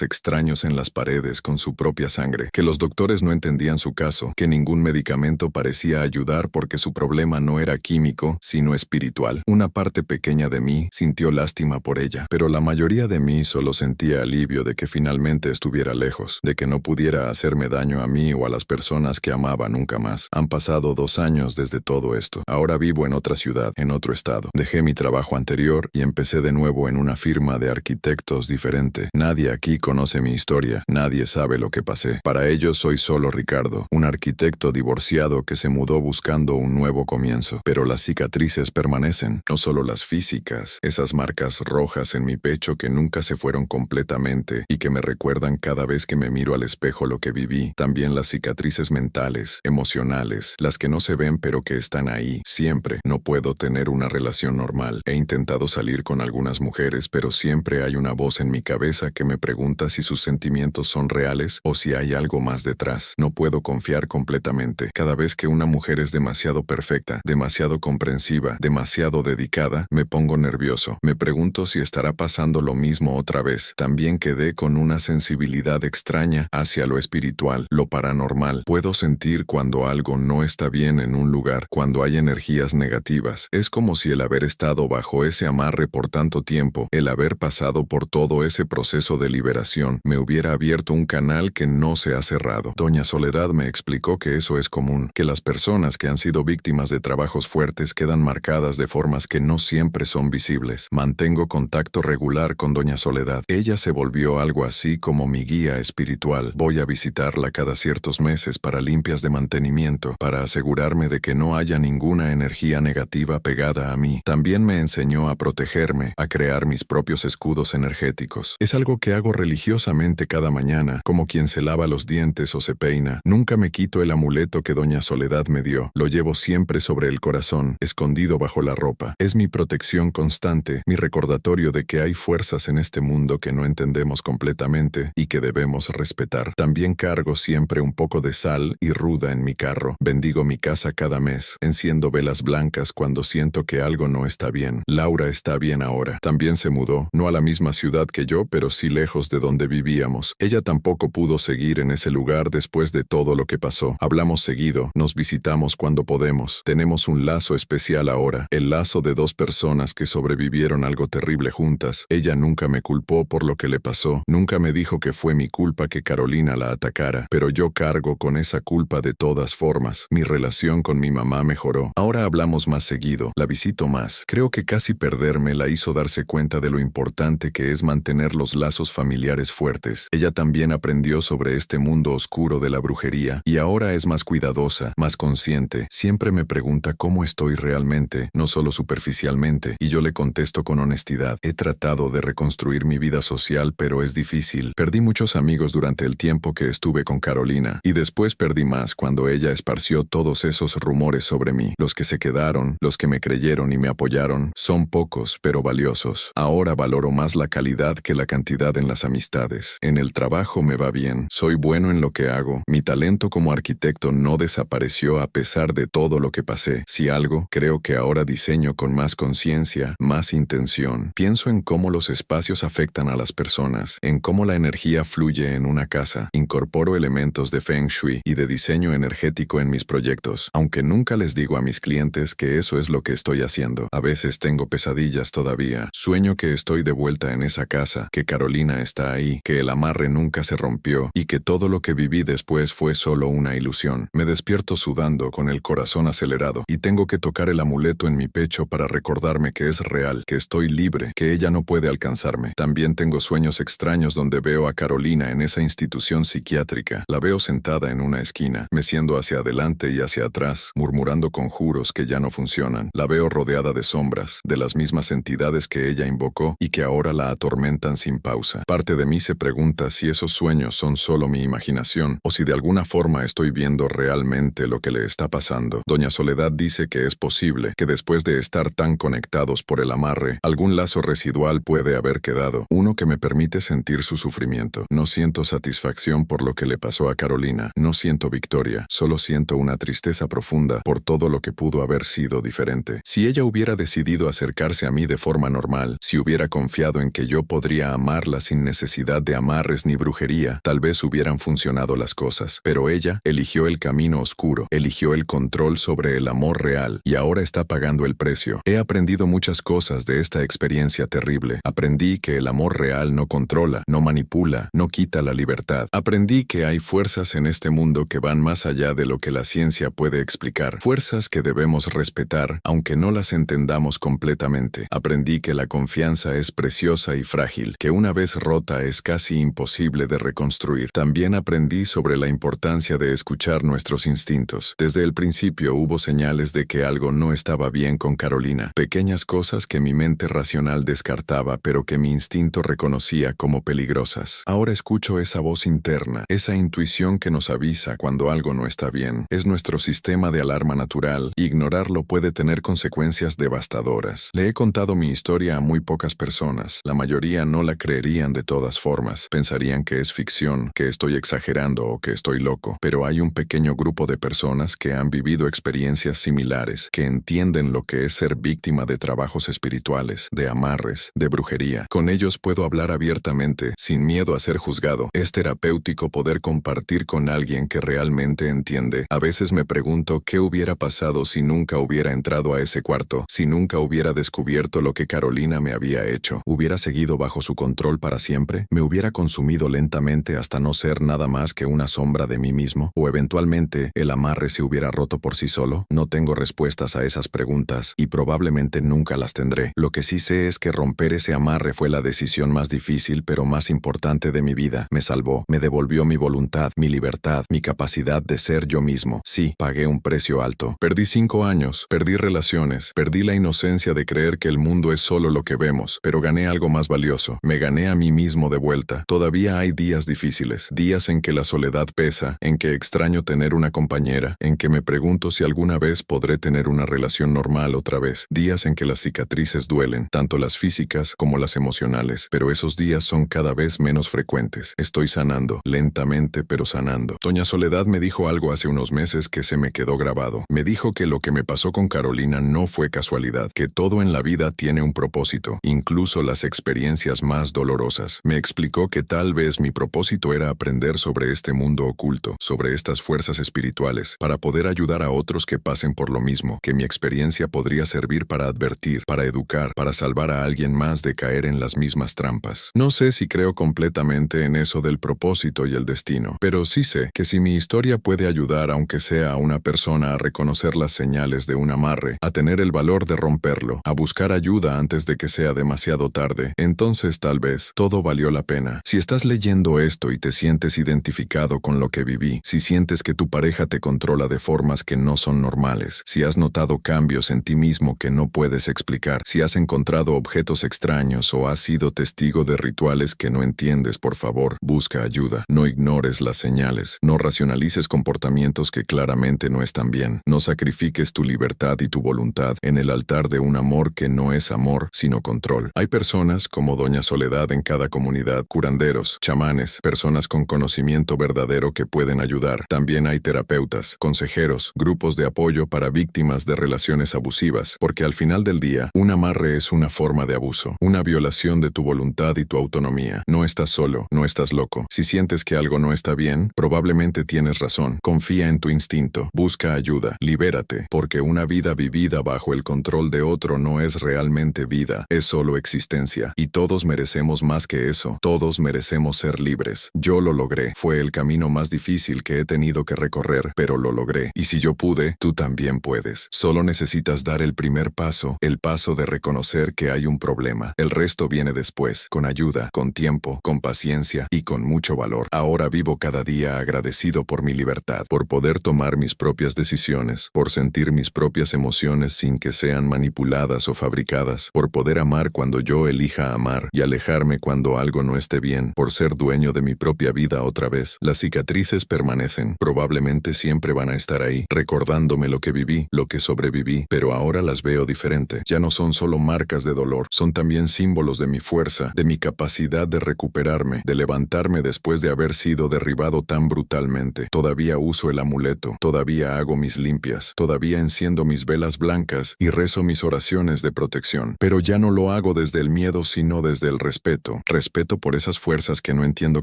extraños en las paredes con su propia sangre, que los doctores no entendían su caso, que ningún medicamento parecía ayudar porque su problema no era químico, sino espiritual. Una parte pequeña de mí sintió lástima por ella, pero la mayoría de mí solo sentía alivio de que finalmente estuviera lejos, de que no pudiera hacerme daño a mí o a las personas que amaba nunca más. Han pasado 2 años desde todo esto. Ahora vivo en otra ciudad, en otro estado. Dejé mi trabajo anterior y empecé de nuevo en una firma de arquitectos diferente. Nadie aquí conoce mi historia, nadie sabe lo que pasé. Para ellos soy solo Ricardo, un arquitecto divorciado que se mudó buscando un nuevo comienzo. Pero las cicatrices permanecen, no solo las físicas, esas marcas rojas en mi pecho que nunca se fueron completamente y que me recuerdan cada vez que me miro al espejo lo que viví. También las cicatrices mentales, emocionales, las que no se ven pero que están ahí, siempre. No puedo tener una relación normal. He intentado salir con algunas mujeres, pero siempre hay una voz en mi cabeza que me pregunta si sus sentimientos son reales o si hay algo más detrás. No puedo confiar completamente. Cada vez que una mujer es demasiado perfecta, demasiado comprensiva, demasiado dedicada, me pongo nervioso. Me pregunto si estará pasando lo mismo otra vez. También quedé con una sensibilidad extraña hacia lo espiritual, lo paranormal. Puedo sentir cuando algo no está bien en un lugar, cuando hay energías negativas. Es como si el haber estado bajo ese amarre por tanto tiempo, el haber pasado por todo ese proceso de liberación, me hubiera abierto un canal que no se ha cerrado. Doña Soledad me explicó que eso es común, que las personas que han sido víctimas de trabajos fuertes quedan marcadas de formas que no siempre son visibles. Mantengo contacto regular con Doña Soledad. Ella se volvió algo así como mi guía espiritual. Voy a visitarla cada ciertos meses para limpias de mantenimiento, para asegurarme de que no haya ninguna energía negativa pegada a mí. También me enseñó a protegerme, a crear mis propios escudos energéticos. Es algo que hago religiosamente cada mañana, como quien se lava los dientes o se peina. Nunca me quito el amuleto que Doña Soledad me dio. Lo llevo siempre sobre el corazón, escondido bajo la ropa. Es mi protección constante, mi recordatorio de que hay fuerzas en este mundo que no entendemos completamente y que debemos respetar. También cargo siempre un poco de sal y ruda en mi carro. Bendigo mi casa cada mes. Enciendo velas blancas cuando siento que algo no está bien. Laura está bien ahora. También se mudó, no a la misma ciudad que yo, pero sí lejos de donde vivíamos. Ella tampoco pudo seguir en ese lugar después de todo lo que pasó. Hablamos seguido, nos visitamos cuando podemos. Tenemos un lazo especial ahora, el lazo de 2 personas que sobrevivieron algo terrible juntas. Ella nunca me culpó por lo que le pasó, nunca me dijo que fue mi culpa que Carolina la atacara, pero yo cargo con esa culpa de todas formas. Mi relación con mi mamá mejoró. Ahora hablamos más seguido, la visito más. Creo que casi perderme la hizo darse cuenta de lo importante que es mantener los lazos familiares fuertes. Ella también aprendió sobre este mundo oscuro de la brujería y ahora es más cuidadosa, más consciente. Siempre me pregunta cómo estoy realmente, no solo superficialmente, y yo le contesto con honestidad. He tratado de reconstruir mi vida social, pero es difícil. Perdí muchos amigos durante el tiempo que estuve con Carolina, y después perdí más cuando ella esparció todos esos rumores sobre mí. Los que se quedaron, los que me creyeron y me apoyaron, son pocos, pero valiosos. Ahora valoro más la calidad que la cantidad en las amistades. En el trabajo me va bien, soy bueno en lo que hago. Mi talento como arquitecto no desapareció a pesar de todo lo que pasé. Si algo, creo que ahora diseño con más conciencia, más intención. Pienso en cómo los espacios afectan a las personas, en cómo la energía fluye en una casa. Incorporo elementos de Feng Shui y de diseño energético en mis proyectos, aunque nunca les digo a mis clientes que eso es lo que estoy haciendo. A veces tengo pesadillas todavía. Sueño que estoy de vuelta en esa casa, que Carolina está ahí, que el amarre nunca se rompió y que todo lo que viví después fue solo una ilusión. Me despierto sudando, con el corazón acelerado, y tengo que tocar el amuleto en mi pecho para recordarme que es real, que estoy libre, que ella no puede alcanzarme. También tengo sueños extraños donde donde veo a Carolina en esa institución psiquiátrica. La veo sentada en una esquina, meciendo hacia adelante y hacia atrás, murmurando conjuros que ya no funcionan. La veo rodeada de sombras, de las mismas entidades que ella invocó y que ahora la atormentan sin pausa. Parte de mí se pregunta si esos sueños son solo mi imaginación o si de alguna forma estoy viendo realmente lo que le está pasando. Doña Soledad dice que es posible que después de estar tan conectados por el amarre, algún lazo residual puede haber quedado, uno que me permite sentir su sufrimiento. No siento satisfacción por lo que le pasó a Carolina, no siento victoria, solo siento una tristeza profunda por todo lo que pudo haber sido diferente. Si ella hubiera decidido acercarse a mí de forma normal, si hubiera confiado en que yo podría amarla sin necesidad de amarres ni brujería, tal vez hubieran funcionado las cosas. Pero ella eligió el camino oscuro, eligió el control sobre el amor real y ahora está pagando el precio. He aprendido muchas cosas de esta experiencia terrible. Aprendí que el amor real no controla, no manipula, no quita la libertad. Aprendí que hay fuerzas en este mundo que van más allá de lo que la ciencia puede explicar. Fuerzas que debemos respetar, aunque no las entendamos completamente. Aprendí que la confianza es preciosa y frágil, que una vez rota es casi imposible de reconstruir. También aprendí sobre la importancia de escuchar nuestros instintos. Desde el principio hubo señales de que algo no estaba bien con Carolina. Pequeñas cosas que mi mente racional descartaba, pero que mi instinto reconocía como peligrosas. Ahora escucho esa voz interna, esa intuición que nos avisa cuando algo no está bien. Es nuestro sistema de alarma natural. Ignorarlo puede tener consecuencias devastadoras. Le he contado mi historia a muy pocas personas. La mayoría no la creerían de todas formas. Pensarían que es ficción, que estoy exagerando o que estoy loco. Pero hay un pequeño grupo de personas que han vivido experiencias similares, que entienden lo que es ser víctima de trabajos espirituales, de amarres, de brujería. Con ellos puedo hablar abiertamente, sin miedo a ser juzgado. Es terapéutico poder compartir con alguien que realmente entiende. A veces me pregunto qué hubiera pasado si nunca hubiera entrado a ese cuarto, si nunca hubiera descubierto lo que Carolina me había hecho. ¿Hubiera seguido bajo su control para siempre? ¿Me hubiera consumido lentamente hasta no ser nada más que una sombra de mí mismo? ¿O eventualmente el amarre se hubiera roto por sí solo? No tengo respuestas a esas preguntas y probablemente nunca las tendré. Lo que sí sé es que romper ese amarre fue la decisión más difícil pero más importante de mi vida. Me salvó, me devolvió mi voluntad, mi libertad, mi capacidad de ser yo mismo. Sí, pagué un precio alto. Perdí 5 años, perdí relaciones, perdí la inocencia de creer que el mundo es solo lo que vemos, pero gané algo más valioso. Me gané a mí mismo de vuelta. Todavía hay días difíciles, días en que la soledad pesa, en que extraño tener una compañera, en que me pregunto si alguna vez podré tener una relación normal otra vez, días en que las cicatrices duelen, tanto las físicas como las emocionales, pero esos días son cada vez menos frecuentes. Estoy sanando, lentamente pero sanando. Doña Soledad me dijo algo hace unos meses que se me quedó grabado. Me dijo que lo que me pasó con Carolina no fue casualidad, que todo en la vida tiene un propósito, incluso las experiencias más dolorosas. Me explicó que tal vez mi propósito era aprender sobre este mundo oculto, sobre estas fuerzas espirituales, para poder ayudar a otros que pasen por lo mismo, que mi experiencia podría servir para advertir, para educar, para salvar a alguien más de caer en las mismas trampas. No sé si creo completamente en eso del propósito y el destino, pero sí sé que si mi historia puede ayudar aunque sea a una persona a reconocer las señales de un amarre, a tener el valor de romperlo, a buscar ayuda antes de que sea demasiado tarde, entonces tal vez todo valió la pena. Si estás leyendo esto y te sientes identificado con lo que viví, si sientes que tu pareja te controla de formas que no son normales, si has notado cambios en ti mismo que no puedes explicar, si has encontrado objetos extraños o has sido testigo de rituales que no entiendes, por favor, busca ayuda. No ignores las señales, no racionalices comportamientos que claramente no están bien, no sacrifiques tu libertad y tu voluntad en el altar de un amor que no es amor, sino control. Hay personas como Doña Soledad en cada comunidad, curanderos, chamanes, personas con conocimiento verdadero que pueden ayudar. También hay terapeutas, consejeros, grupos de apoyo para víctimas de relaciones abusivas, porque al final del día, un amarre es una forma de abuso, una violación de tu voluntad y tu autonomía. No estás solo, no estás loco. Si sientes que algo no está bien, probablemente tienes razón. Confía en tu instinto, busca ayuda, libérate, porque una vida vivida bajo el control de otro no es realmente vida, es solo existencia. Y todos merecemos más que eso, todos merecemos ser libres. Yo lo logré, fue el camino más difícil que he tenido que recorrer, pero lo logré. Y si yo pude, tú también puedes. Solo necesitas dar el primer paso, el paso de reconocer que hay un problema. El resto viene después, con ayuda, con tiempo. tiempo, con paciencia y con mucho valor. Ahora vivo cada día agradecido por mi libertad, por poder tomar mis propias decisiones, por sentir mis propias emociones sin que sean manipuladas o fabricadas, por poder amar cuando yo elija amar y alejarme cuando algo no esté bien, por ser dueño de mi propia vida otra vez. Las cicatrices permanecen, probablemente siempre van a estar ahí, recordándome lo que viví, lo que sobreviví, pero ahora las veo diferente. Ya no son solo marcas de dolor, son también símbolos de mi fuerza, de mi capacidad de recuperarme, de levantarme después de haber sido derribado tan brutalmente. Todavía uso el amuleto, todavía hago mis limpias, todavía enciendo mis velas blancas y rezo mis oraciones de protección. Pero ya no lo hago desde el miedo, sino desde el respeto. Respeto por esas fuerzas que no entiendo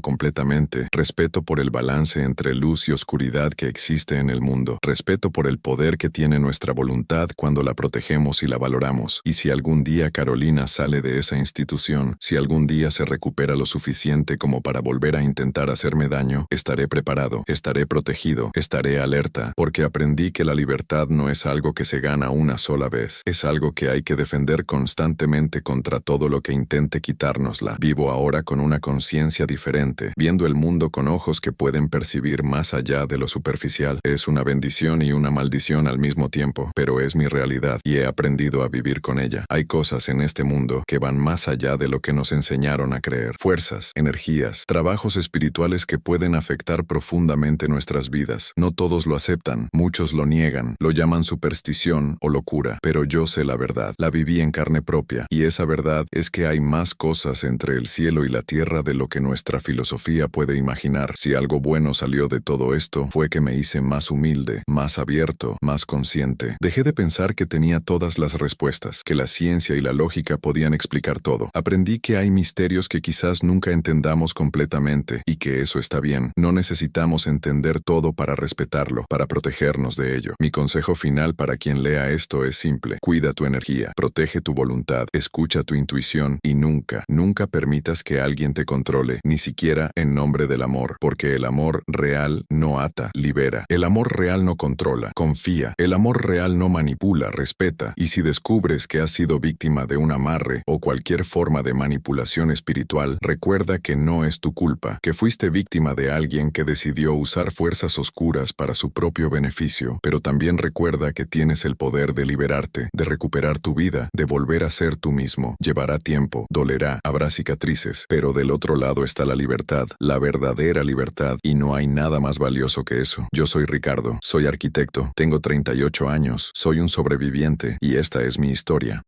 completamente, respeto por el balance entre luz y oscuridad que existe en el mundo, respeto por el poder que tiene nuestra voluntad cuando la protegemos y la valoramos. Y si algún día Carolina sale de esa institución, si algún día se recupera lo suficiente como para volver a intentar hacerme daño, estaré preparado, estaré protegido, estaré alerta, porque aprendí que la libertad no es algo que se gana una sola vez, es algo que hay que defender constantemente contra todo lo que intente quitárnosla. Vivo ahora con una conciencia diferente, viendo el mundo con ojos que pueden percibir más allá de lo superficial. Es una bendición y una maldición al mismo tiempo, pero es mi realidad y he aprendido a vivir con ella. Hay cosas en este mundo que van más allá de lo que nos enseñaron a creer. Fuerzas, energías, trabajos espirituales que pueden afectar profundamente nuestras vidas. No todos lo aceptan, muchos lo niegan, lo llaman superstición o locura, pero yo sé la verdad, la viví en carne propia, y esa verdad es que hay más cosas entre el cielo y la tierra de lo que nuestra filosofía puede imaginar. Si algo bueno salió de todo esto, fue que me hice más humilde, más abierto, más consciente. Dejé de pensar que tenía todas las respuestas, que la ciencia y la lógica podían explicar todo. Aprendí que hay misterios que quizás nunca entendamos completamente, y que eso está bien. No necesitamos entender todo para respetarlo, para protegernos de ello. Mi consejo final para quien lea esto es simple: cuida tu energía, protege tu voluntad, escucha tu intuición y nunca, nunca permitas que alguien te controle, ni siquiera en nombre del amor, porque el amor real no ata, libera. El amor real no controla, confía. El amor real no manipula, respeta. Y si descubres que has sido víctima de un amarre o cualquier forma de manipulación espiritual, recuerda que no es tu culpa, que fuiste víctima de alguien que decidió usar fuerzas oscuras para su propio beneficio, pero también recuerda que tienes el poder de liberarte, de recuperar tu vida, de volver a ser tú mismo. Llevará tiempo, dolerá, habrá cicatrices, pero del otro lado está la libertad, la verdadera libertad, y no hay nada más valioso que eso. Yo soy Ricardo, soy arquitecto, tengo 38 años, soy un sobreviviente, y esta es mi historia.